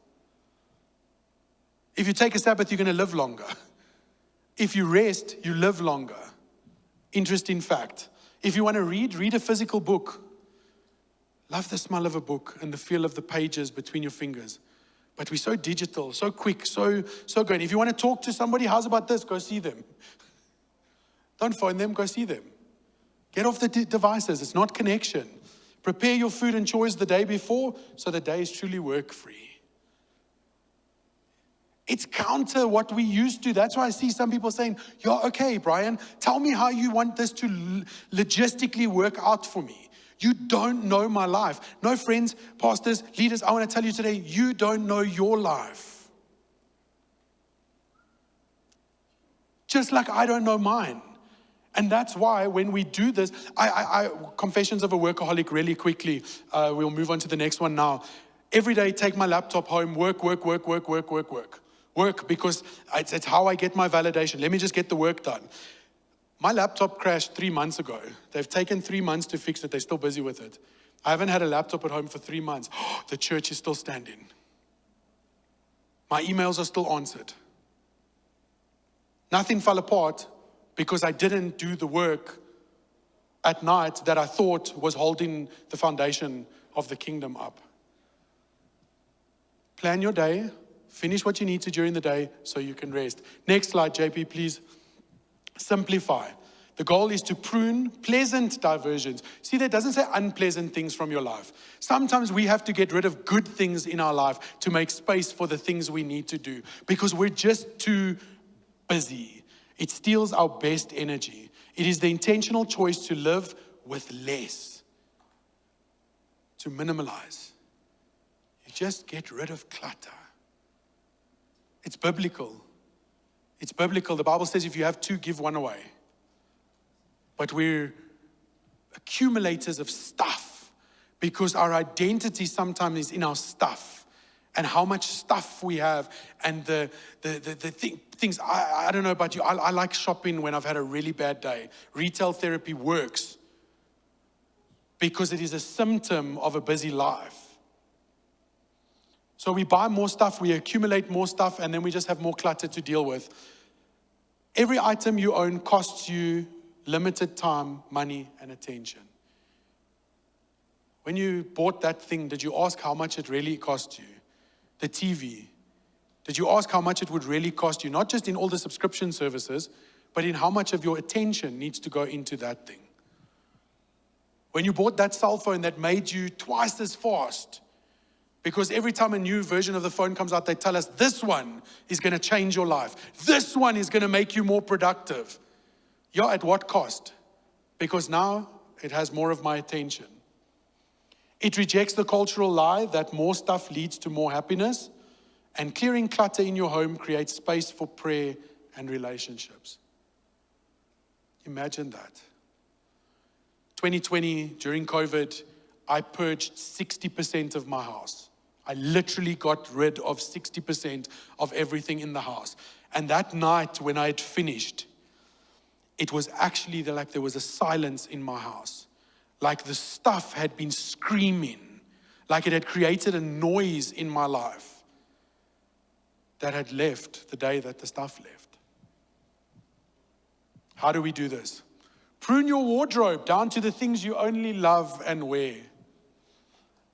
If you take a Sabbath, you're going to live longer. If you rest, you live longer. Interesting fact. If you want to read a physical book. Love the smell of a book and the feel of the pages between your fingers. But we're so digital, so quick, so good. If you want to talk to somebody, how's about this? Go see them. Don't phone them, go see them. Get off the devices, it's not connection. Prepare your food and chores the day before so the day is truly work-free. It's counter what we used to. That's why I see some people saying, yeah, okay, Brian, tell me how you want this to logistically work out for me. You don't know my life. No, friends, pastors, leaders, I want to tell you today, you don't know your life. Just like I don't know mine. And that's why when we do this, Confessions of a Workaholic really quickly. We'll move on to the next one now. Every day, take my laptop home, work. Work because it's how I get my validation. Let me just get the work done. My laptop crashed 3 months ago. They've taken 3 months to fix it. They're still busy with it. I haven't had a laptop at home for 3 months. The church is still standing. My emails are still answered. Nothing fell apart because I didn't do the work at night that I thought was holding the foundation of the kingdom up. Plan your day. Finish what you need to during the day so you can rest. Next slide, JP, please. Simplify. The goal is to prune pleasant diversions. See, that doesn't say unpleasant things from your life. Sometimes we have to get rid of good things in our life to make space for the things we need to do because we're just too busy. It steals our best energy. It is the intentional choice to live with less, to minimalize. You just get rid of clutter. It's biblical. It's biblical. The Bible says if you have two, give one away. But we're accumulators of stuff because our identity sometimes is in our stuff and how much stuff we have and the things. I don't know about you. I like shopping when I've had a really bad day. Retail therapy works because it is a symptom of a busy life. So we buy more stuff, we accumulate more stuff, and then we just have more clutter to deal with. Every item you own costs you limited time, money, and attention. When you bought that thing, did you ask how much it really cost you? The TV. Did you ask how much it would really cost you? Not just in all the subscription services, but in how much of your attention needs to go into that thing. When you bought that cell phone that made you twice as fast, because every time a new version of the phone comes out, they tell us this one is going to change your life. This one is going to make you more productive. Yeah, at what cost? Because now it has more of my attention. It rejects the cultural lie that more stuff leads to more happiness, and clearing clutter in your home creates space for prayer and relationships. Imagine that. 2020, during COVID, I purged 60% of my house. I literally got rid of 60% of everything in the house. And that night when I had finished, it was actually like there was a silence in my house. Like the stuff had been screaming. Like it had created a noise in my life that had left the day that the stuff left. How do we do this? Prune your wardrobe down to the things you only love and wear.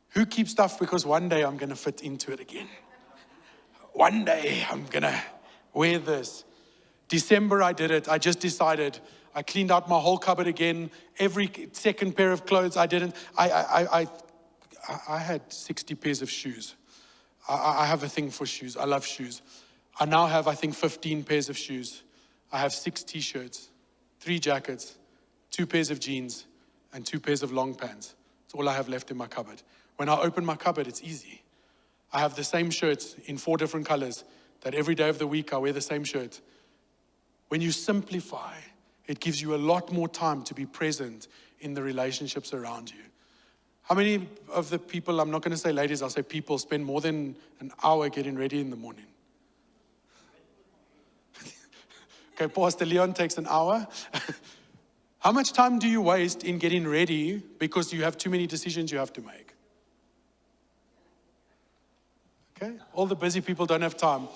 Who keeps stuff because one day I'm going to fit into it again? One day I'm going to wear this. December I did it. I just decided. I cleaned out my whole cupboard again. Every second pair of clothes I didn't. I had 60 pairs of shoes. I have a thing for shoes. I love shoes. I now have, I think, 15 pairs of shoes. I have 6 t-shirts, 3 jackets, 2 pairs of jeans, and 2 pairs of long pants. That's all I have left in my cupboard. When I open my cupboard, it's easy. I have the same shirts in 4 different colors that every day of the week I wear the same shirt. When you simplify, it gives you a lot more time to be present in the relationships around you. How many of the people, I'm not going to say ladies, I'll say people, spend more than an hour getting ready in the morning? Okay, Pastor Leon takes an hour. How much time do you waste in getting ready because you have too many decisions you have to make? Okay, all the busy people don't have time.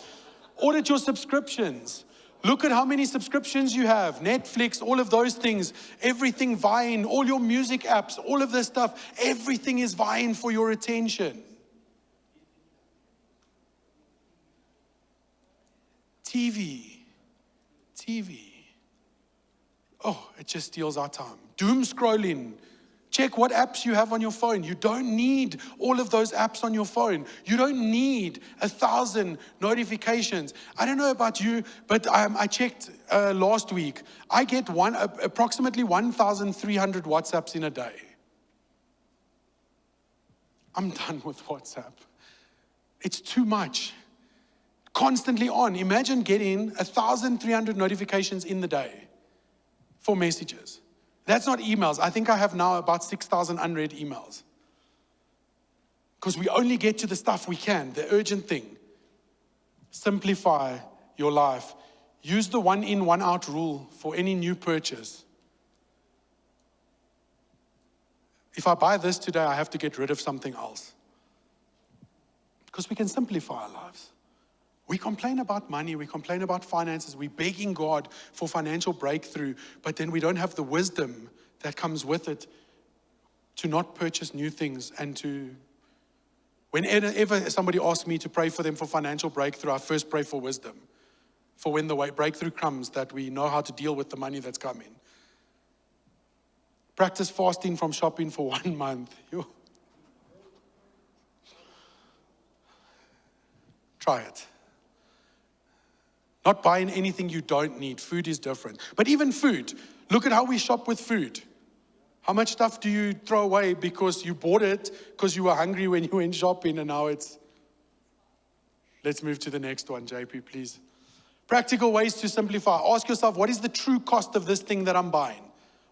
Audit your subscriptions. Look at how many subscriptions you have. Netflix, all of those things. Everything vying, all your music apps, all of this stuff. Everything is vying for your attention. TV. Oh, it just steals our time. Doom scrolling. Check what apps you have on your phone. You don't need all of those apps on your phone. You don't need 1,000 notifications. I don't know about you, but I checked last week. I get approximately 1,300 WhatsApps in a day. I'm done with WhatsApp. It's too much. Constantly on. Imagine getting 1,300 notifications in the day for messages. That's not emails. I think I have now about 6,000 unread emails. Because we only get to the stuff we can, the urgent thing. Simplify your life. Use the 1 in, 1 out rule for any new purchase. If I buy this today, I have to get rid of something else. Because we can simplify our lives. We complain about money, we complain about finances, we're begging God for financial breakthrough, but then we don't have the wisdom that comes with it to not purchase new things and to... Whenever somebody asks me to pray for them for financial breakthrough, I first pray for wisdom. For when the breakthrough comes, that we know how to deal with the money that's coming. Practice fasting from shopping for 1 month. Try it. Not buying anything you don't need. Food is different. But even food, look at how we shop with food. How much stuff do you throw away because you bought it because you were hungry when you went shopping, and now it's... Let's move to the next one, JP, please. Practical ways to simplify. Ask yourself, what is the true cost of this thing that I'm buying?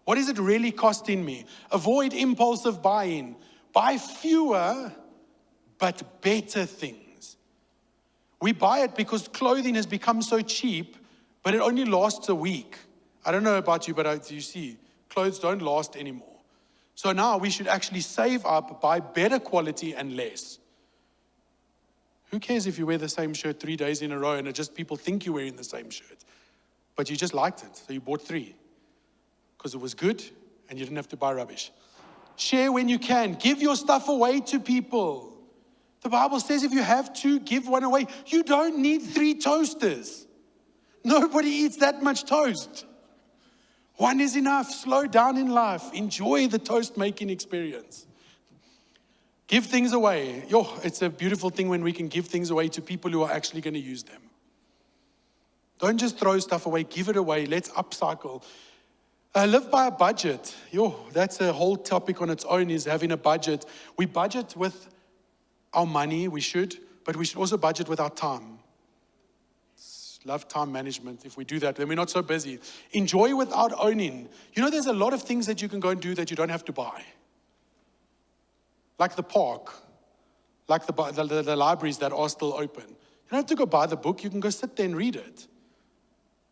What is it really costing me? Avoid impulsive buying. Buy fewer, but better things. We buy it because clothing has become so cheap, but it only lasts a week. I don't know about you, but you see, clothes don't last anymore. So now we should actually save up, buy better quality and less. Who cares if you wear the same shirt 3 days in a row and it just people think you're wearing the same shirt? But you just liked it, so you bought 3. Because it was good and you didn't have to buy rubbish. Share when you can. Give your stuff away to people. The Bible says if you have to, give one away. You don't need 3 toasters. Nobody eats that much toast. 1 is enough. Slow down in life. Enjoy the toast making experience. Give things away. It's a beautiful thing when we can give things away to people who are actually going to use them. Don't just throw stuff away. Give it away. Let's upcycle. Live by a budget. That's a whole topic on its own, is having a budget. We budget with our money, we should, but we should also budget with our time. Love time management. If we do that, then we're not so busy. Enjoy without owning. There's a lot of things that you can go and do that you don't have to buy. Like the park, like the libraries that are still open. You don't have to go buy the book, you can go sit there and read it.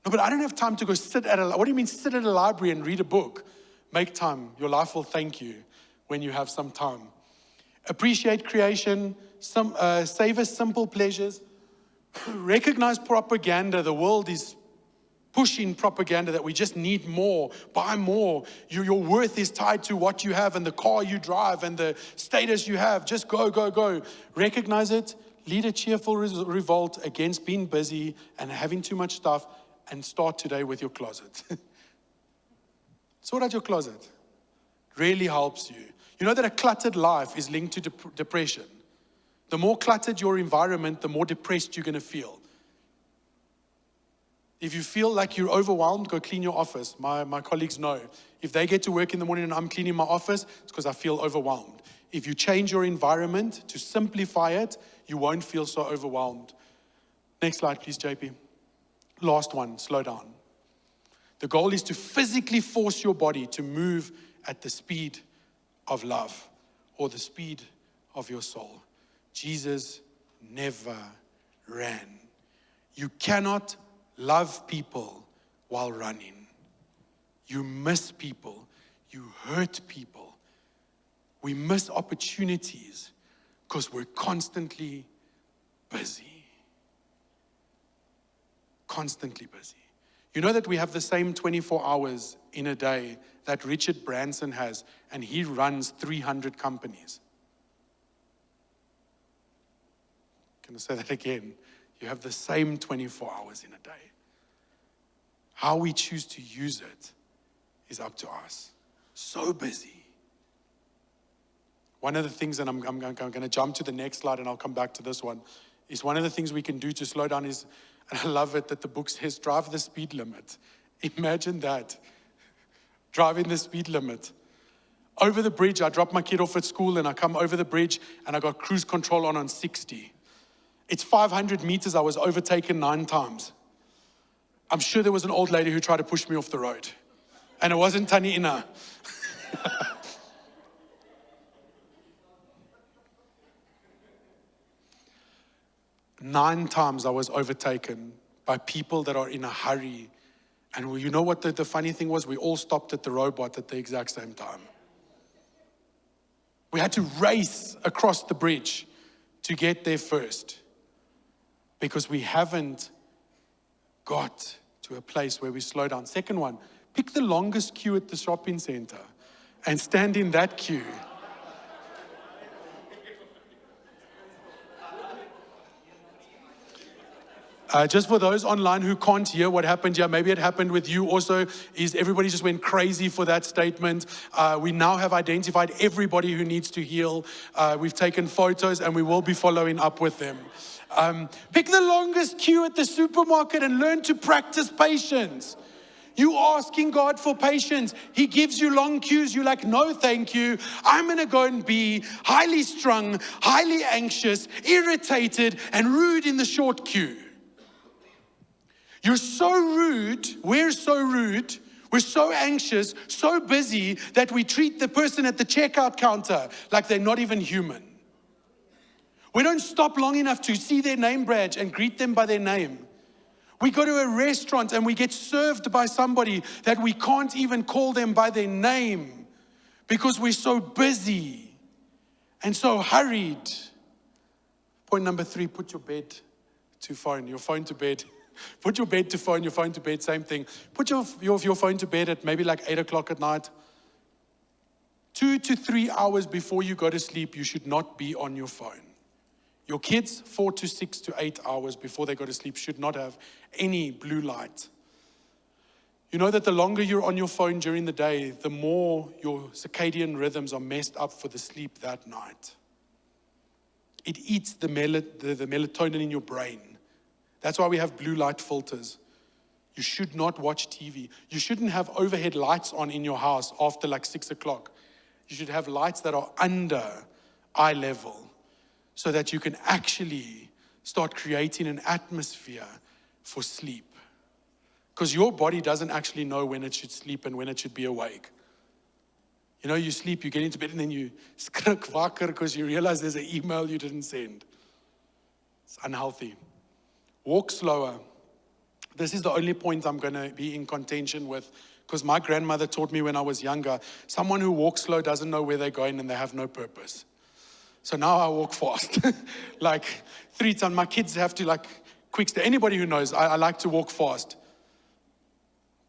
No, but I don't have time to go sit at what do you mean sit at a library and read a book? Make time. Your life will thank you when you have some time. Appreciate creation, savor simple pleasures. Recognize propaganda. The world is pushing propaganda that we just need more, buy more. Your worth is tied to what you have and the car you drive and the status you have. Just go, go, go. Recognize it. Lead a cheerful revolt against being busy and having too much stuff, and start today with your closet. Sort out your closet. Really helps you. You know that a cluttered life is linked to depression. The more cluttered your environment, the more depressed you're going to feel. If you feel like you're overwhelmed, go clean your office. My colleagues know. If they get to work in the morning and I'm cleaning my office, it's because I feel overwhelmed. If you change your environment to simplify it, you won't feel so overwhelmed. Next slide, please, JP. Last one, slow down. The goal is to physically force your body to move at the speed of love or the speed of your soul. Jesus never ran. You cannot love people while running. You miss people. You hurt people. We miss opportunities because we're constantly busy. Constantly busy. You know that we have the same 24 hours in a day that Richard Branson has, and he runs 300 companies. Can I say that again? You have the same 24 hours in a day. How we choose to use it is up to us. So busy. One of the things, and I'm going to jump to the next slide and I'll come back to this one, is one of the things we can do to slow down is, and I love it that the book says, drive the speed limit. Imagine that. Driving the speed limit. Over the bridge, I drop my kid off at school and I come over the bridge and I got cruise control on 60. It's 500 meters, I was overtaken 9 times. I'm sure there was an old lady who tried to push me off the road. And it wasn't Tani Ina. 9 times I was overtaken by people that are in a hurry. And you know what the funny thing was? We all stopped at the robot at the exact same time. We had to race across the bridge to get there first because we haven't got to a place where we slow down. Second one, pick the longest queue at the shopping center and stand in that queue. Just for those online who can't hear what happened here, maybe it happened with you also, is everybody just went crazy for that statement. We now have identified everybody who needs to heal. We've taken photos and we will be following up with them. Pick the longest queue at the supermarket and learn to practice patience. You asking God for patience. He gives you long queues. You're like, no, thank you. I'm going to go and be highly strung, highly anxious, irritated, and rude in the short queue. You're so rude. We're so rude. We're so anxious, so busy that we treat the person at the checkout counter like they're not even human. We don't stop long enough to see their name badge and greet them by their name. We go to a restaurant and we get served by somebody that we can't even call them by their name because we're so busy and so hurried. Point number 3, put your bed to phone, your phone to bed. Put your bed to phone, your phone to bed, same thing. Put your phone to bed at maybe like 8 o'clock at night. 2 to 3 hours before you go to sleep, you should not be on your phone. Your kids, 4 to 6 to 8 hours before they go to sleep, should not have any blue light. You know that the longer you're on your phone during the day, the more your circadian rhythms are messed up for the sleep that night. It eats the melatonin in your brain. That's why we have blue light filters. You should not watch TV. You shouldn't have overhead lights on in your house after like 6 o'clock. You should have lights that are under eye level, so that you can actually start creating an atmosphere for sleep. Because your body doesn't actually know when it should sleep and when it should be awake. You know, you sleep, you get into bed, and then you skrik wakker because you realize there's an email you didn't send. It's unhealthy. Walk slower. This is the only point I'm going to be in contention with, because my grandmother taught me when I was younger, someone who walks slow doesn't know where they're going and they have no purpose. So now I walk fast, like 3 times. My kids have to like quick step. Anybody who knows, I like to walk fast.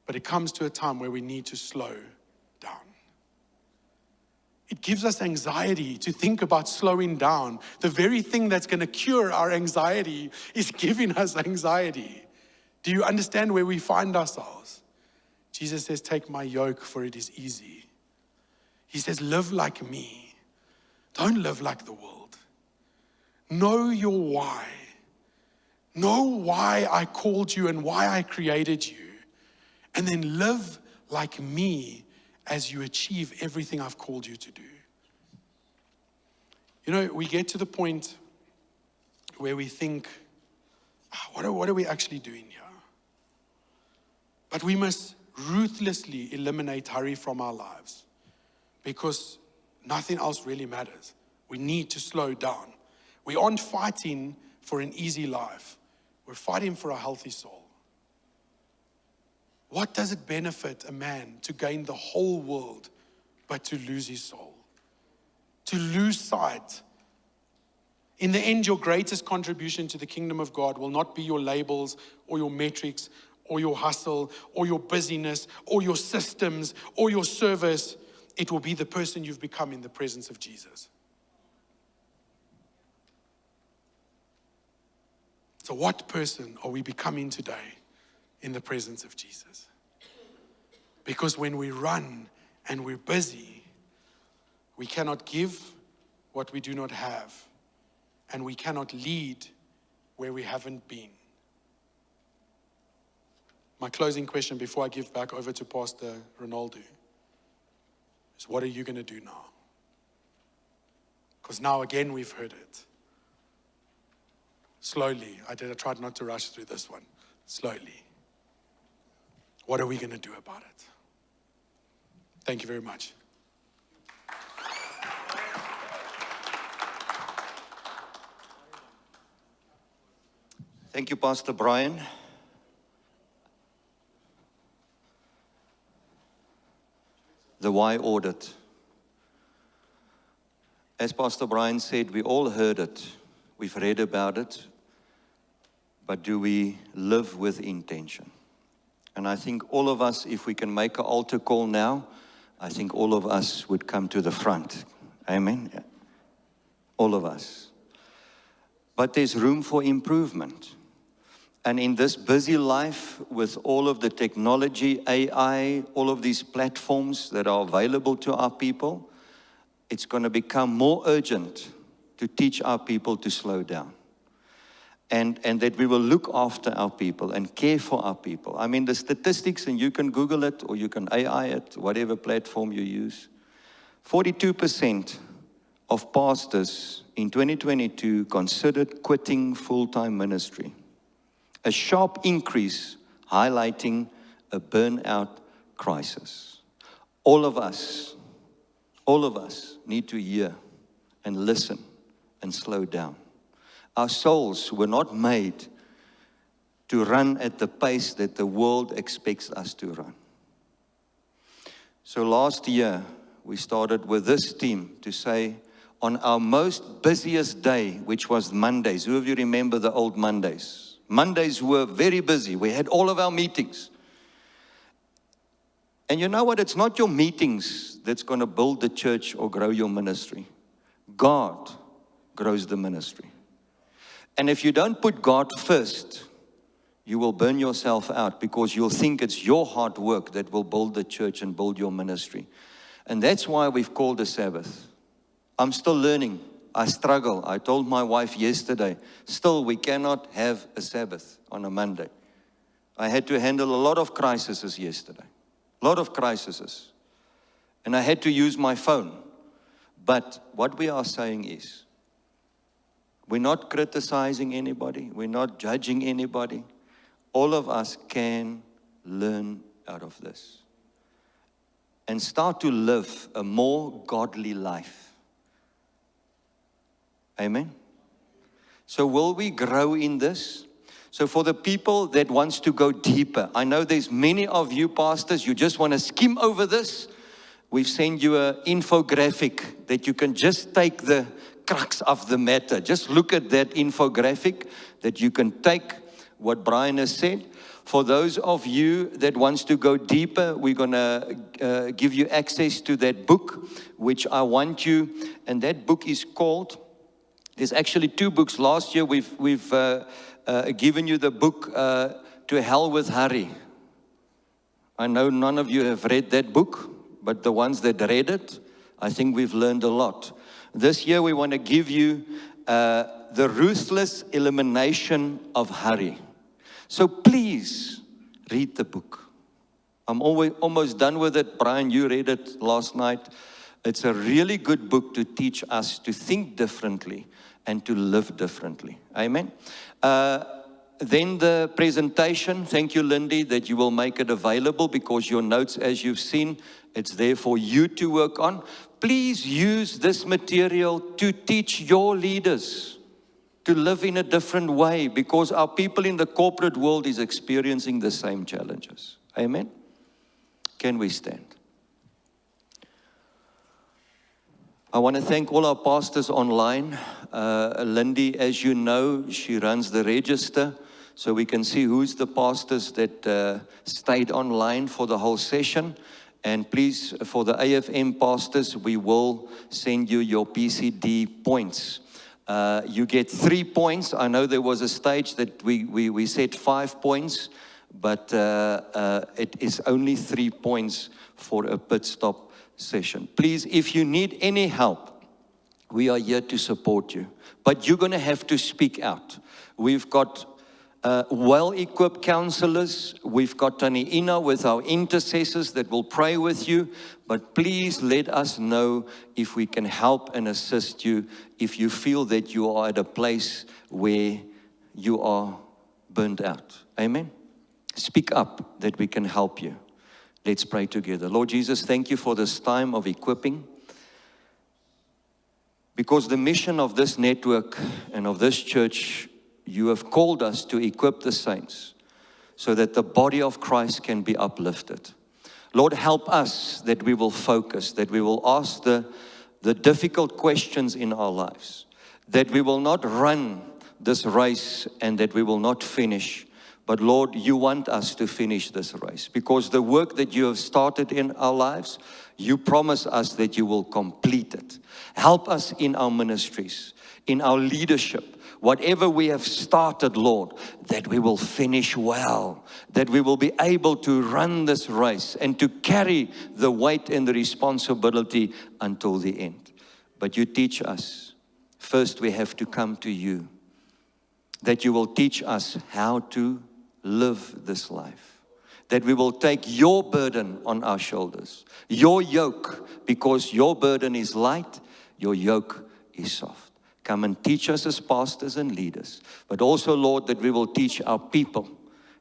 But it comes to a time where we need to slow down. It gives us anxiety to think about slowing down. The very thing that's going to cure our anxiety is giving us anxiety. Do you understand where we find ourselves? Jesus says, take my yoke, for it is easy. He says, live like me. Don't live like the world. Know your why. Know why I called you and why I created you. And then live like me as you achieve everything I've called you to do. You know, we get to the point where we think, what are we actually doing here? But we must ruthlessly eliminate hurry from our lives, because nothing else really matters. We need to slow down. We aren't fighting for an easy life. We're fighting for a healthy soul. What does it benefit a man to gain the whole world but to lose his soul? To lose sight. In the end, your greatest contribution to the kingdom of God will not be your labels or your metrics or your hustle or your busyness or your systems or your service. It will be the person you've become in the presence of Jesus. So what person are we becoming today in the presence of Jesus? Because when we run and we're busy, we cannot give what we do not have, and we cannot lead where we haven't been. My closing question before I give back over to Pastor Ronaldo is, what are you going to do now? Because now again we've heard it. Slowly. I tried not to rush through this one. Slowly. What are we going to do about it? Thank you very much. Thank you, Pastor Brian. The why audit. As Pastor Brian said, we all heard it. We've read about it. But do we live with intention? And I think all of us, if we can make an altar call now, I think all of us would come to the front. Amen? All of us. But there's room for improvement. And in this busy life, with all of the technology, AI, all of these platforms that are available to our people, it's going to become more urgent to teach our people to slow down. And that we will look after our people and care for our people. I mean, the statistics, and you can Google it or you can AI it, whatever platform you use. 42% of pastors in 2022 considered quitting full-time ministry. A sharp increase highlighting a burnout crisis. All of us need to hear and listen and slow down. Our souls were not made to run at the pace that the world expects us to run. So last year, we started with this team to say, on our most busiest day, which was Mondays. Who of you remember the old Mondays? Mondays were very busy. We had all of our meetings. And you know what? It's not your meetings that's going to build the church or grow your ministry. God grows the ministry. And if you don't put God first, you will burn yourself out because you'll think it's your hard work that will build the church and build your ministry. And that's why we've called a Sabbath. I'm still learning. I struggle. I told my wife yesterday, still we cannot have a Sabbath on a Monday. I had to handle a lot of crises yesterday. A lot of crises. And I had to use my phone. But what we are saying is, we're not criticizing anybody. We're not judging anybody. All of us can learn out of this and start to live a more godly life. Amen? So will we grow in this? So for the people that wants to go deeper, I know there's many of you pastors, you just want to skim over this. We've sent you an infographic that you can just take the crux of the matter. Just look at that infographic that you can take what Brian has said. For those of you that wants to go deeper, we're going to give you access to that book, which I want you, and that book is called, there's actually 2 books. Last year we've given you the book, To Hell with Harry. I know none of you have read that book, but the ones that read it, I think we've learned a lot. This year we want to give you the ruthless elimination of hurry. So please read the book. I'm almost done with it. Brian, you read it last night. It's a really good book to teach us to think differently and to live differently. Amen. Then the presentation, thank you, Lindy, that you will make it available because your notes, as you've seen, it's there for you to work on. Please use this material to teach your leaders to live in a different way because our people in the corporate world is experiencing the same challenges. Amen? Can we stand? I want to thank all our pastors online. Lindy, as you know, she runs the register, so we can see who's the pastors that stayed online for the whole session. And please, for the AFM pastors, we will send you your PCD points. You get 3 points. I know there was a stage that we said 5 points, but it is only 3 points for a pit stop session. Please, if you need any help, we are here to support you. But you're going to have to speak out. We've got well-equipped counselors. We've got Taniina with our intercessors that will pray with you. But please let us know if we can help and assist you if you feel that you are at a place where you are burned out. Amen? Speak up that we can help you. Let's pray together. Lord Jesus, thank you for this time of equipping. Because the mission of this network and of this church, you have called us to equip the saints so that the body of Christ can be uplifted. Lord, help us that we will focus, that we will ask the difficult questions in our lives, that we will not run this race and that we will not finish. But Lord, you want us to finish this race because the work that you have started in our lives, you promise us that you will complete it. Help us in our ministries, in our leadership. whatever we have started, Lord, that we will finish well, that we will be able to run this race and to carry the weight and the responsibility until the end. But you teach us, first we have to come to you, that you will teach us how to live this life, that we will take your burden on our shoulders, your yoke, because your burden is light, your yoke is soft. Come and teach us as pastors and leaders, but also, Lord, that we will teach our people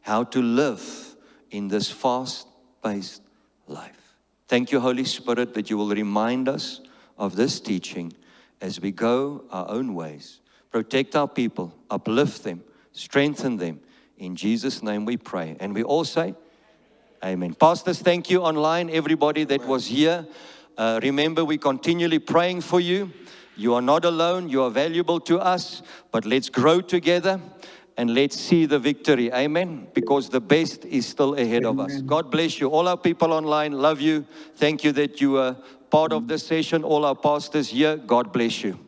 how to live in this fast-paced life. Thank you, Holy Spirit, that you will remind us of this teaching as we go our own ways. Protect our people, uplift them, strengthen them. In Jesus' name we pray. And we all say, amen. Pastors, thank you online, everybody that was here. Remember, we're continually praying for you. You are not alone. You are valuable to us. But let's grow together and let's see the victory. Amen. Because the best is still ahead of us. God bless you. All our people online, love you. Thank you that you are part of this session. All our pastors here, God bless you.